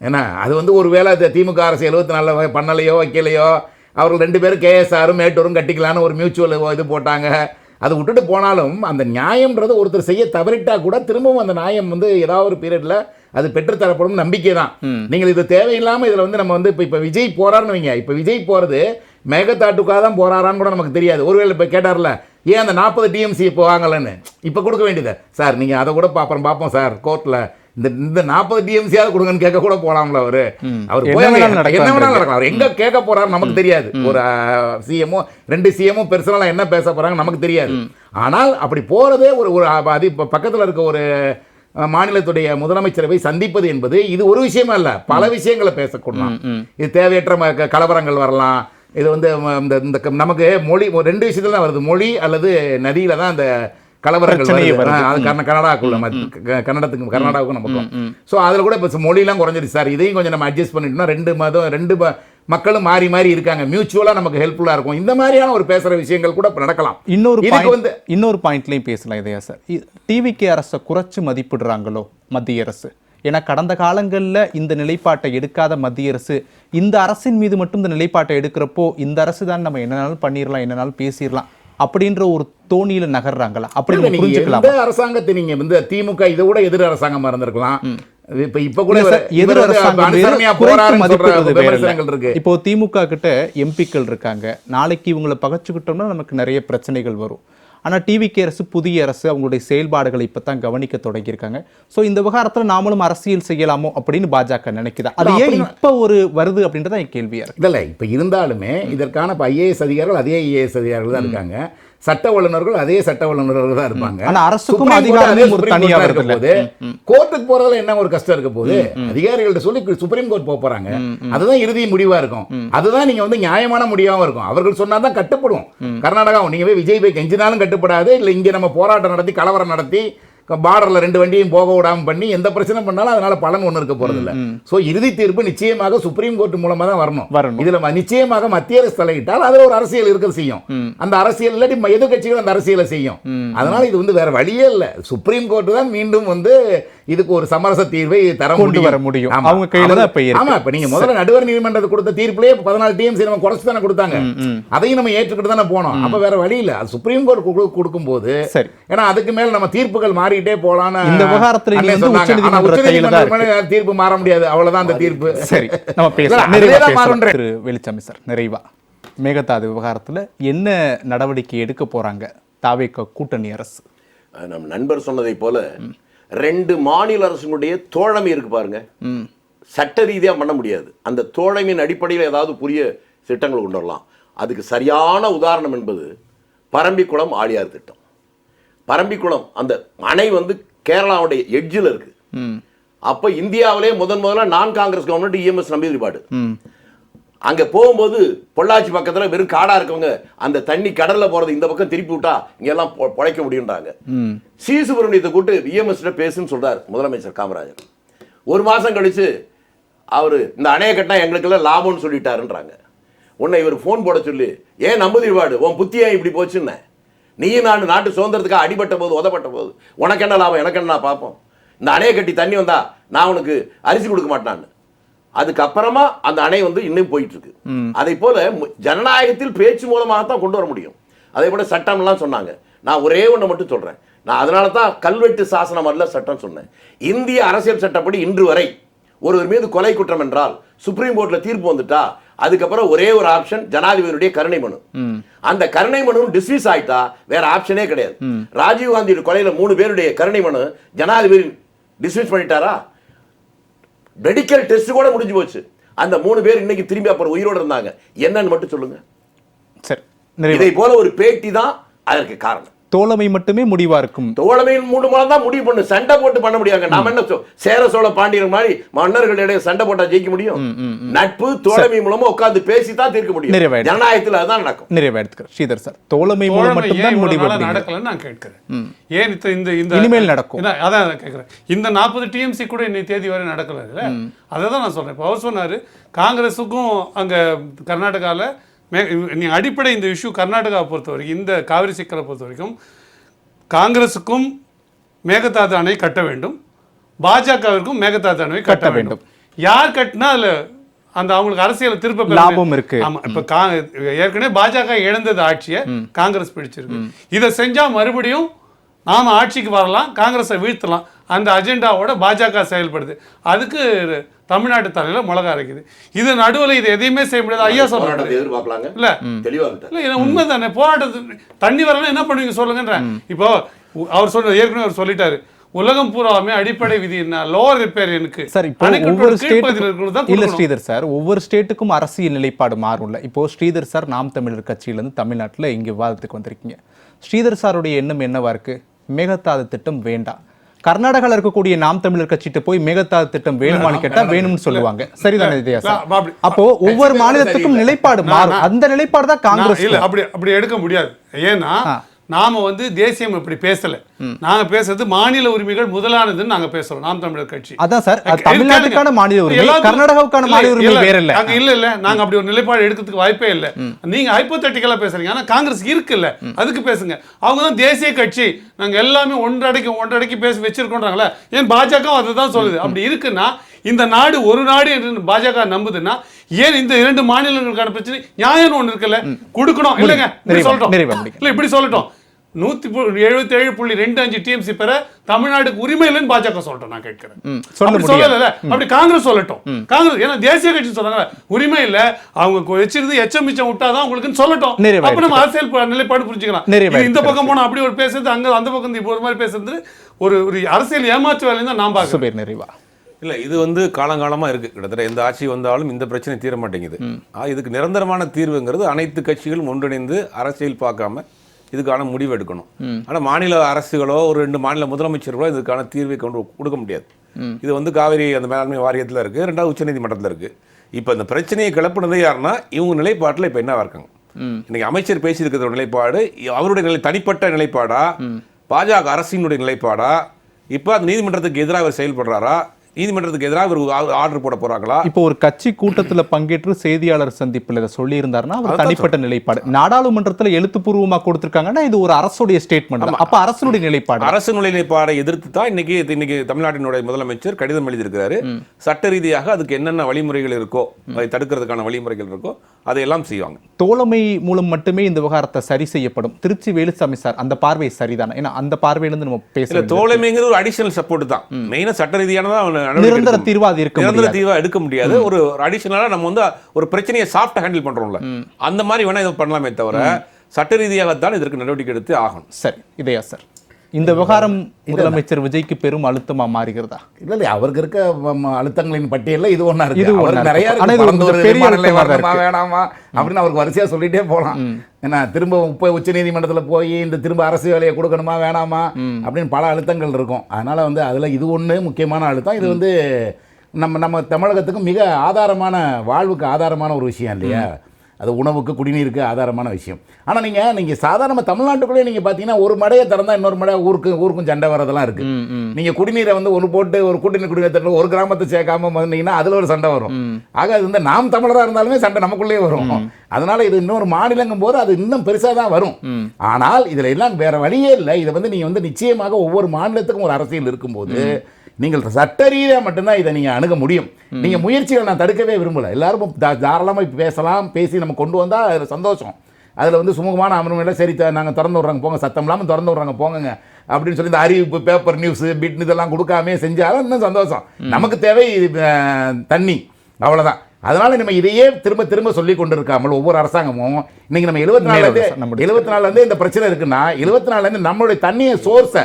ஏன்னா அது வந்து ஒருவேளை திமுக அரசு 74 பண்ணலையோ வைக்கலையோ, அவர்கள் 2 பேரும் கேஎஸ்ஆரும் மேட்டூரும் கட்டிக்கலான்னு ஒரு மியூச்சுவல் இது போட்டாங்க. அதை விட்டுட்டு போனாலும் அந்த நியாயம்ன்றது ஒருத்தர் செய்ய தவறிட்டா கூட திரும்பவும் அந்த நியாயம் வந்து ஏதாவது ஒரு பீரியட்ல அது பெற்றுத்தரப்படும் நம்பிக்கை தான். நீங்கள் இது தேவையில்லாம இதுல வந்து நம்ம வந்து இப்ப விஜய் போறாருன்னு வைங்க, இப்ப விஜய் போறது மேகதாட்டுக்காக தான் போறாரான்னு கூட நமக்கு தெரியாது. ஒருவேளை இப்ப கேட்டார்ல ஏன் அந்த 40 டிஎம்சி இப்போ வாங்கலன்னு, இப்ப கொடுக்க வேண்டியது சார், நீங்க அதை கூட பார்ப்போம் சார் கோர்ட்ல, இந்த 40 டிஎம்சியாவது கொடுங்கன்னு கேட்க கூட போலாம்ல. அவர் போய் என்ன வேணாலும் நடக்கலாம். அவர் எங்க கேட்க போறாரு நமக்கு தெரியாது. ஒரு சிஎம்ஓ 2 சிஎம்ஓ பெர்சனலா என்ன பேச போறாங்க நமக்கு தெரியாது. ஆனால் அப்படி போறதே ஒரு அது பக்கத்துல இருக்க ஒரு மாநிலத்துடைய முதலமைச்சரவை சந்திப்பது என்பது இது ஒரு விஷயமா இல்ல, பல விஷயங்களை பேசக்கூடலாம். இது தேவையற்ற கலவரங்கள் வரலாம். இது வந்து நமக்கு மொழி 2 விஷயத்துல தான் வருது, மொழி அல்லது நதியில தான் அந்த கலவரங்கள் அது கர்நாடகாவுக்கும் நமக்கும். ஸோ அதில் கூட இப்போ மொழியெல்லாம் குறைஞ்சிருச்சு சார், இதையும் கொஞ்சம் நம்ம அட்ஜஸ்ட் பண்ணிட்டோம்னா 2 மக்களும் மாறி மாறி இருக்காங்க, மியூச்சுவலாக நமக்கு ஹெல்ப்ஃபுல்லாக இருக்கும். இந்த மாதிரியான ஒரு பேசுகிற விஷயங்கள் கூட நடக்கலாம். இன்னொரு பாயிண்ட்லையும் பேசலாம் இதையா சார், டிவிகே அரசை குறைச்சு மதிப்பிடுறாங்களோ மத்திய அரசு? ஏன்னா கடந்த காலங்களில் இந்த நிலைப்பாட்டை எடுக்காத மத்திய அரசு இந்த அரசின் மீது மட்டும் இந்த நிலைப்பாட்டை எடுக்கிறப்போ இந்த அரசு தான் நம்ம என்னனாலும் பண்ணிடலாம், என்னனாலும் பேசிடலாம் அப்படின்ற ஒரு தோணியில நகர்றாங்களா? அப்படி புரிஞ்சுக்கலாம். அரசாங்கத்தை நீங்க வந்து திமுக இதை விட எதிர் அரசாங்கமா இருந்திருக்கலாம். இப்ப கூட இப்போ திமுக கிட்ட எம்பிக்கள் இருக்காங்க, நாளைக்கு இவங்களை பகச்சுக்கிட்டோம்னா நமக்கு நிறைய பிரச்சனைகள் வரும். ஆனால் டிவிகே அரசு புதிய அரசு, அவங்களுடைய செயல்பாடுகளை இப்போ தான் கவனிக்க தொடங்கியிருக்காங்க. ஸோ இந்த விவகாரத்தில் நாமளும் அரசியல் செய்யலாமோ அப்படின்னு பாஜக நினைக்குதா? அது ஏன் இப்போ ஒரு வருது அப்படின்றத என் கேள்வியா இருக்கு. இல்லை இப்போ இருந்தாலுமே இதற்கான இப்போ ஐஏஎஸ் அதிகாரிகள் அதே ஐஏஎஸ் அதிகாரிகள் தான் இருக்காங்க, சட்ட வல்லுநர்கள் அதே சட்ட வல்லுநர்கள் தான் இருப்பாங்க. ஆனா அரசுக்கும் அதிகாரம் ஒரு தனியா இருக்க போது கோர்ட்டுக்கு போறதுல என்ன ஒரு கஷ்டம் இருக்க போது, அதிகாரிகள்ட்ட சொல்லி சுப்ரீம் கோர்ட் போறாங்க, அதுதான் இறுதி முடிவா இருக்கும். அதுதான் நீங்க வந்து நியாயமான முடிவாகவும் இருக்கும். அவர்கள் சொன்னாதான் கட்டுப்படும். கர்நாடகா நீங்க போய் விஜய் போய் கெஞ்சினாலும் கட்டுப்படாது. இல்ல இங்க நம்ம போராட்டம் நடத்தி கலவரம் நடத்தி பார்டர்ல 2 வண்டியும் போக விடாம பண்ணி எந்த பிரச்சனை பண்ணாலும் அதனால பலன் ஒண்ணு இருக்க போறது இல்ல. சோ இறுதி தீர்ப்பு நிச்சயமாக சுப்ரீம் கோர்ட் மூலமா தான் வரணும். இதுல நிச்சயமாக மத்திய அரசு தலையிட்டால் அதுல ஒரு அரசியல் இருக்க செய்யும். அந்த அரசியல் இல்லாட்டி எதிர்கட்சிகள் அந்த அரசியலை செய்யும். அதனால இது வந்து வேற வழியே இல்ல, சுப்ரீம் கோர்ட் தான் மீண்டும் வந்து இதுக்கு ஒரு சமரச தீர்வை தர முடியும். அவங்க கையில தான் இப்ப இருக்கு. ஆமா, இப்ப நீங்க முதல்ல நடுவர் நீதிமன்றத்துக்கு கொடுத்த தீர்ப்புலயே 14 டிஎம்சி நம்ம குறைச்சு தானே கொடுத்தாங்க, அதையும் நம்ம ஏற்றுக்கிட்டு தானே போனோம். அப்ப வேற வழி இல்ல, சுப்ரீம் கோர்ட் கொடுக்கும் போது ஏன்னா அதுக்கு மேல நம்ம தீர்ப்புகள் மாறிட்டே போலான்னு இந்த விவகாரத்துல தீர்ப்பு மாற முடியாது, அவ்வளவுதான் அந்த தீர்ப்பு. சரி, நம்ம பேசலாம். திரு வெளிச்சாமி சார், நிறைவா மேகதாது விவகாரத்துல என்ன நடவடிக்கை எடுக்க போறாங்க தாவேக கூட்டணி அரசு? நம் நண்பர் சொன்னதை போல 2 மாநில அரசுடைய தோழமை இருக்கு பாருங்க, சட்ட ரீதியா பண்ண முடியாது. அந்த தோழமையின் அடிப்படையில் ஏதாவது புதிய திட்டங்கள் கொண்டு வரலாம். அதுக்கு சரியான உதாரணம் என்பது பரம்பிக்குளம் ஆழியார் திட்டம். பரம்பிக்குளம் அந்த அணை வந்து கேரளாவுடைய எட்ஜில் இருக்கு. அப்ப இந்தியாவிலே முதல்ல நான் காங்கிரஸ் கவர்மெண்ட் இஎம்எஸ் நம்பிக்கைப்பாடு அங்க போகும்போது பொள்ளாச்சி பக்கத்துல வெறும் காடா இருக்கவங்க அந்த தண்ணி கடல்ல போறது இந்த பக்கம் திருப்பி விட்டா இங்க எல்லாம் பொழைக்க முடியும்ன்றாங்க. சி சுப்பிரமணியத்தை கூட்டு இஎம்எஸ் பேசுன்னு சொல்றாரு முதலமைச்சர் காமராஜர். 1 மாசம் கழிச்சு அவரு இந்த அணையை கட்டினா எங்களுக்கு எல்லாம் லாபம்னு சொல்லிட்டாருன்றாங்க. உன்னை இவர் போன் போட சொல்லி ஏன் நம்புதிரிவாடு உன் புத்தியா இப்படி போச்சுன்னு, நீயும் நாட்டு சுதந்திரத்துக்காக அடிபட்ட போது உதப்பட்ட போது உனக்கு என்ன லாபம் எனக்கு என்ன பார்ப்போம், இந்த அணையை கட்டி தண்ணி வந்தா நான் உனக்கு அரிசி கொடுக்க மாட்டான்னு. அதுக்கப்புறமா அந்த அணை வந்து இன்னும் போயிட்டு இருக்கு. அதே போல ஜனநாயகத்தில் பேச்சு மூலமாகத்தான் கொண்டு வர முடியும். அதே போல சட்டம்லாம் சொன்னாங்க. நான் ஒரே ஒன்று மட்டும் சொல்றேன், நான் அதனால தான் கல்வெட்டு சாசனம் அல்ல சட்டம் சொன்னேன். இந்திய அரசியல் சட்டப்படி இன்று வரை ஒருவர் மீது கொலை குற்றம் என்றால் சுப்ரீம் கோர்ட்ல தீர்ப்பு வந்துட்டா அதுக்கப்புறம் ஒரே ஒரு ஆப்ஷன் ஜனாதிபதியுடைய கருணை மனு. அந்த கருணை மனு டிஸ்மிஸ் ஆயிட்டா வேற ஆப்ஷனே கிடையாது. ராஜீவ் காந்தி கொலையில 3 பேருடைய கருணை மனு ஜனாதிபதி டிஸ்மிஸ் பண்ணிட்டாரா? மெடிக்கல் டெஸ்ட் கூட முடிஞ்சு போச்சு. அந்த 3 பேர் இன்னைக்கு திரும்பி அப்புறம் உயிரோடு இருந்தாங்க. என்னன்னு மட்டும் சொல்லுங்க. சரி, இதை போல ஒரு பேட்டி தான் அதற்கு காரணம். தோழமை மட்டுமே முடிவா இருக்கும். தோழமையின் மூலம் தான் முடிவு பண்ணு, சண்டை போட்டு பண்ண முடியாங்க. நாம என்ன சேர சோழ பாண்டியர் மாதிரி மன்னர்களிடையே சண்டை போட்டா ஜெயிக்க முடியும்? நட்பு தோழமை மூலமா உட்கார்ந்து பேசி தான் தீர்க்க முடியும். ஜனநாயகத்தில் அதுதான் நடக்கும். நிறைவேற்றுகிறேன் ஸ்ரீதர் சார். தோழமை மூலம் மட்டும்தான் முடிவு நடக்கலன்னு நான் கேட்கிறேன். ஏன் இந்த இனிமேல் நடக்கும்? அதான் கேட்கிறேன். இந்த 40 டிஎம்சி கூட இன்னைக்கு தேதி வரை நடக்கல. அதை தான் நான் சொல்றேன். இப்போ அவர் சொன்னாரு காங்கிரஸுக்கும் அங்க கர்நாடகாவில் நீ அடிப்படை இந்த இஷ்யூ கர்நாடகாவை பொறுத்த வரைக்கும், இந்த காவிரி சிக்கலை பொறுத்த வரைக்கும் காங்கிரஸுக்கும் மேகதாது அணை கட்ட வேண்டும், பாஜகவிற்கும் மேகதாது அணை கட்ட வேண்டும். யார் கட்டினா அதுல அந்த அவங்களுக்கு அரசியல் திருப்ப லாபம் இருக்கு. ஆமா, இப்ப ஏற்கனவே பாஜக இழந்தது ஆட்சியை காங்கிரஸ் பிடிச்சிருக்கு. இதை செஞ்சா மறுபடியும் நாம ஆட்சிக்கு வரலாம், காங்கிரஸை வீழ்த்தலாம். அந்த அஜெண்டாவோட பாஜக செயல்படுது. அதுக்கு தமிழ்நாட்டு தலையில மிளகா அரைக்குது. இது நடுவில் இது எதையுமே செய்ய முடியாது. ஐயா சொல்றாங்க எதிர்பார்க்கலாங்க. இல்ல இல்ல உண்மை தானே. போராட்டத்து தண்ணி வரலாம் என்ன பண்ணுவீங்க சொல்லுங்கன்ற. இப்போ அவர் சொல்ற ஏற்கனவே அவர் சொல்லிட்டாரு, உலகம் பூராவுமே அடிப்படை விதி என்ன லோவர் ரிப்பேரியனுக்கு சார். இப்போ ஒவ்வொரு ஸ்டேட்டுக்கும் இல்ல ஸ்ரீதர் சார், ஒவ்வொரு ஸ்டேட்டுக்கும் அரசியல் நிலைப்பாடு மாறும்ல. இப்போ ஸ்ரீதர் சார் நாம் தமிழர் கட்சியிலேருந்து தமிழ்நாட்டில் இங்கே விவாதத்துக்கு வந்திருக்கீங்க. ஸ்ரீதர் சாருடைய எண்ணம் என்னவா இருக்கு? மேகதாது திட்டம் வேண்டாம். கர்நாடகாவில் இருக்கக்கூடிய நாம் தமிழர் கட்சிட்டு போய் மேகதாது திட்டம் வேணுமான்னு கேட்டா வேணும்னு சொல்லுவாங்க. சரிதானே இதயா சார்? அப்போ ஒவ்வொரு மாநிலத்துக்கும் நிலைப்பாடு மாறும். அந்த நிலைப்பாடு தான் காங்கிரஸ். இல்ல அப்படி எடுக்க முடியாது. ஏன்னா நாம தேசியம் இப்படி பேசல. நாங்க பேசுறது மாநில உரிமைகள் முதலானதுன்னு நாங்க பேசுறோம் நாம் தமிழர் கட்சி. அதான் சார், தமிழ்நாட்டுக்கான மாநில உரிமை, கர்நாடகாவுக்கான மாநில உரிமை வேற இல்ல. அங்க இல்ல நாங்க அப்படி ஒரு நிலைப்பாடு எடுக்கிறதுக்கு வாய்ப்பே இல்ல. நீங்க ஹைப்போதெட்டிக்கலா பேசுறீங்க. ஆனா காங்கிரஸ் இருக்குல்ல, அதுக்கு பேசுங்க. அவங்க தான் தேசிய கட்சி, நாங்க எல்லாமே ஒன்றடைக்கு பேசி வச்சிருக்கோம்ன்றாங்களே. ஏன் பாஜக அதுதான் சொல்லுது. அப்படி இருக்குன்னா இந்த நாடு ஒரு நாடு என்று பாஜக நம்புதுன்னா ஏன் இந்த 2 மாநிலங்களுக்கான பிரச்சனை நியாயம் ஒண்ணு இருக்குல்ல, கொடுக்கணும். இல்லங்க சொல்றோம், இல்ல இப்படி சொல்லட்டும். 177.25 டிஎம்சி பெற தமிழ்நாடுக்கு உரிமை இல்லைன்னு பாஜக சொல்லட்டும். நான் கேட்கிறேன், சொல்லல அப்படி காங்கிரஸ் சொல்லட்டும். காங்கிரஸ் ஏன்னா தேசிய கட்சி சொல்றாங்க உரிமை இல்ல, அவங்க வச்சிருந்து எச்சம் மிச்சம் விட்டாதான் உங்களுக்கு சொல்லட்டும். அப்ப நம்ம அரசியல் நிலைப்பாடு புரிஞ்சுக்கலாம். இந்த பக்கம் போனா அப்படி ஒரு பேசுறது, அங்க அந்த பக்கம் இப்போ ஒரு மாதிரி பேசுறது ஒரு அரசியல் ஏமாற்று வேலைன்னு தான் நான் பார்க்கிறேன். நிறைவா இல்லை, இது காலங்காலமாக இருக்குது. கிட்டத்தட்ட எந்த ஆட்சி வந்தாலும் இந்த பிரச்சனை தீர மாட்டேங்குது. இதுக்கு நிரந்தரமான தீர்வுங்கிறது அனைத்து கட்சிகளும் ஒன்றிணைந்து அரசியல் பார்க்காம இதுக்கான முடிவு எடுக்கணும். ஆனால் மாநில அரசுகளோ ஒரு 2 மாநில முதலமைச்சர்களோ இதுக்கான தீர்வை கொடுக்க முடியாது. இது காவிரி அந்த மேலாண்மை வாரியத்தில் இருக்குது, 2வது உச்சநீதிமன்றத்தில் இருக்குது. இப்போ இந்த பிரச்சனையை கிளப்புனது யாருன்னா இவங்க நிலைப்பாட்டில் இப்போ என்னவா இருக்காங்க. இன்னைக்கு அமைச்சர் பேசியிருக்கிற நிலைப்பாடு அவருடைய தனிப்பட்ட நிலைப்பாடா, பாஜக அரசினுடைய நிலைப்பாடா, இப்போ அந்த நீதிமன்றத்துக்கு எதிராக அவர் செயல்படுறாரா, நீதிமன்றத்துக்கு எதிராக ஒரு ஆர்டர் போட போறாங்களா? இப்போ ஒரு கட்சி கூட்டத்தில் பங்கேற்று செய்தியாளர் சந்திப்பில் இதை சொல்லி இருந்தாருன்னா அவர் தனிப்பட்ட நிலைப்பாடு. நாடாளுமன்றத்தில் எழுத்துப்பூர்வமா கொடுத்திருக்காங்கன்னா இது ஒரு அரசுடைய ஸ்டேட்மெண்ட். அப்ப அரசுடைய நிலைப்பாடு, அரசுடைய நிலைப்பாடை எதிர்த்து தான் இன்னைக்கு தமிழ்நாட்டினுடைய முதலமைச்சர் கடிதம் எழுதியிருக்கிறாரு. சட்ட ரீதியாக அதுக்கு என்னென்ன வழிமுறைகள் இருக்கோ, அதை தடுக்கிறதுக்கான வழிமுறைகள் இருக்கோ அதையெல்லாம் செய்வாங்க. தோழமை மூலம் மட்டுமே இந்த விவகாரத்தை சரி செய்யப்படும். திருச்சி வேலுசாமி சார் அந்த பார்வை சரிதானே? ஏன்னா அந்த பார்வையிலிருந்து நம்ம பேசல. தோழமைங்கிறது ஒரு அடிஷனல் சப்போர்ட் தான். மெயினா சட்ட ரீதியானதான் நிரந்தர தீர்வா எடுக்க முடியாது. ஒரு அடிஷனலா நம்ம ஒரு பிரச்சனையை சாஃப்ட் ஹேண்டில் பண்றோம்ல, அந்த மாதிரி வேணா இதை பண்ணலாமே தவிர சட்ட ரீதியாகத்தான் இதற்கு நடவடிக்கை எடுத்து ஆகணும். சரி, இதையா சார் இந்த விவகாரம் முதலமைச்சர் விஜய்க்கு பெரும் அழுத்தமா மாறுகிறதா? இல்ல அவருக்கு இருக்க அழுத்தங்களின் பட்டியலில் இது ஒண்ணா இருக்கு. இது நிறைய வேணாமா அப்படின்னு அவருக்கு வரிசையா சொல்லிட்டே போலாம். ஏன்னா திரும்ப உச்ச நீதிமன்றத்தில் போய் இந்த திரும்ப அரசு வேலையை கொடுக்கணுமா வேணாமா அப்படின்னு பல அழுத்தங்கள் இருக்கும். அதனால அதுல இது ஒண்ணு முக்கியமான அழுத்தம். இது நம்ம தமிழகத்துக்கு மிக ஆதாரமான வாழ்வுக்கு ஆதாரமான ஒரு விஷயம் இல்லையா? அது உணவுக்கு குடிநீருக்கு ஆதாரமான விஷயம். ஆனால் நீங்கள் சாதாரண தமிழ்நாட்டுக்குள்ளே நீங்கள் பார்த்தீங்கன்னா ஒரு மடையை திறந்தா இன்னொரு மடை ஊருக்கும் சண்டை வரதெல்லாம் இருக்குது. நீங்கள் குடிநீரை ஒன்று போட்டு ஒரு கூட்டணி குடிநீர் திறந்து ஒரு கிராமத்தை சேர்க்காம வந்தீங்கன்னா அதில் ஒரு சண்டை வரும். ஆக அது நாம் தமிழராக இருந்தாலுமே சண்டை நமக்குள்ளேயே வரும். அதனால இது இன்னொரு மாநிலங்கும் போது அது இன்னும் பெருசாக தான் வரும். ஆனால் இதில் எல்லாம் வேற வழியே இல்லை. இதை நீங்கள் நிச்சயமாக ஒவ்வொரு மாநிலத்துக்கும் ஒரு அரசியல் இருக்கும்போது நீங்கள் சட்ட ரீதியாக மட்டும்தான் இதை நீங்கள் அணுக முடியும். நீங்கள் முயற்சிகளை நான் தடுக்கவே விரும்பல. எல்லாரும் தாராளமாக பேசலாம், பேசி நம்ம கொண்டு வந்தால் அதில் சந்தோஷம். அதில் சுமூகமான அமர்வுகளை சரி நாங்கள் திறந்து விட்றாங்க போங்க, சத்தம் இல்லாமல் திறந்து விட்றாங்க போங்க அப்படின்னு சொல்லி இந்த அறிவிப்பு பேப்பர் நியூஸு பிட் இதெல்லாம் கொடுக்காமே செஞ்சாலும் இன்னும் சந்தோஷம். நமக்கு தேவை தண்ணி, அவ்வளோதான். அதனால நம்ம இதையே திரும்ப திரும்ப சொல்லி கொண்டு இருக்காமல் ஒவ்வொரு அரசாங்கமும் இன்னைக்கு நம்ம 74 இந்த பிரச்சனை இருக்குன்னா 74 நம்மளுடைய தண்ணியை சோர்ஸை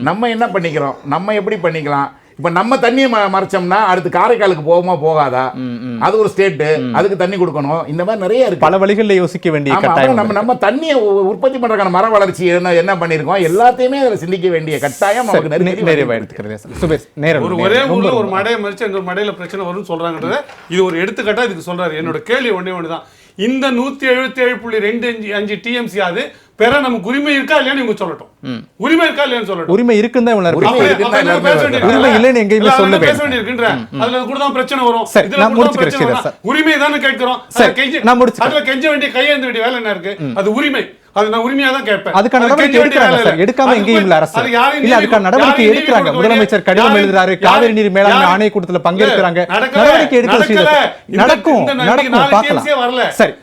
நம்ம என்ன பண்ணிக்கிறோம், நம்ம எப்படி பண்ணிக்கலாம், இப்ப நம்ம தண்ணியை மறைச்சோம்னா அடுத்து காரைக்காலுக்கு போகுமா போகாதா, அது ஒரு ஸ்டேட், அதுக்கு தண்ணி கொடுக்கணும். இந்த மாதிரி நிறைய இருக்கு. பல வழிகளில் யோசிக்க வேண்டிய ஆமா, கட்டாயம் அப்புறம் நம்ம தண்ணியை உற்பத்தி பண்றதுக்கான மர வளர்ச்சி என்ன பண்ணிருக்கோம், எல்லாத்தையுமே அதில் சிந்திக்க வேண்டிய கட்டாயம் நமக்கு நிறைய எடுத்துக்கிறது. சுபேஷ், நேரம் ஒரே ஊர்ல ஒரு மடையை மறிச்சு இன்னொரு மடையில பிரச்சனை வரும்னு சொல்றாங்கன்றத இது ஒரு எடுத்துக்காட்டா இதுக்கு சொல்றாரு. என்னோட கேள்வி ஒண்ணுதான், இந்த 177.25 டிஎம்சி அது பெற நமக்கு உரிமை இருக்கா இல்லையான்னு இவங்க சொல்லட்டும். உரிமை இருக்கா இல்லையான்னு சொல்லட்டும். உரிமை இருக்குன்னு தான் இவ்வளவு உரிமை உரிமை இல்லைன்னு எங்கேயுமே சொல்ல பேச வேண்டியிருக்குன்ற அதுல கூட தான் பிரச்சனை வரும். சரி, இதுல நான் கூட தான் பிரச்சனை முடிச்சுக்கிறேன் வரும். சார். உரிமை தானே கேட்கிறோம். நான் முடிச்சுக்கிறேன். அதுல கெஞ்ச வேண்டிய கையேந்த வேண்டிய வேலை என்ன இருக்கு? அது உரிமை. அது நான் உரிமையா தான் கேட்பேன். அதுக்கான நடவடிக்கை எடுக்கிறாங்க சார். எடுக்காம எங்கேயும் இல்ல அரசு. இல்ல, அதுக்கான நடவடிக்கை எடுக்கிறாங்க. முதலமைச்சர் கடிதம் எழுதுறாரு, காவிரி நீர் மேலாண்மை ஆணைய கூட்டத்தில் பங்கேற்கிறாங்க. நடவடிக்கை எடுக்கிறது நடக்கும் பார்க்கலாம். சரி,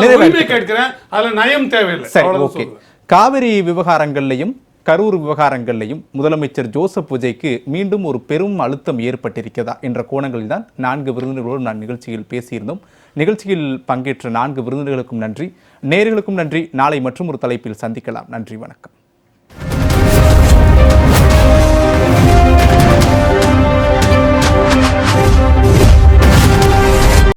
உரிமை கேட்கிறேன். அதுல நயம் தேவையில்லை. சரி, ஓகே. காவிரி விவகாரங்கள்லையும் கரூர் விவகாரங்கள்லையும் முதலமைச்சர் ஜோசப் விஜய்க்கு மீண்டும் ஒரு பெரும் அழுத்தம் ஏற்பட்டிருக்கிறதா என்ற கோணங்களில் தான் 4 விருந்தினர்களோடு நான் நிகழ்ச்சியில் பேசியிருந்தோம். நிகழ்ச்சியில் பங்கேற்ற 4 விருந்தினர்களுக்கும் நன்றி, நேயர்களுக்கும் நன்றி. நாளை மற்றும் ஒரு தலைப்பில் சந்திக்கலாம். நன்றி, வணக்கம்.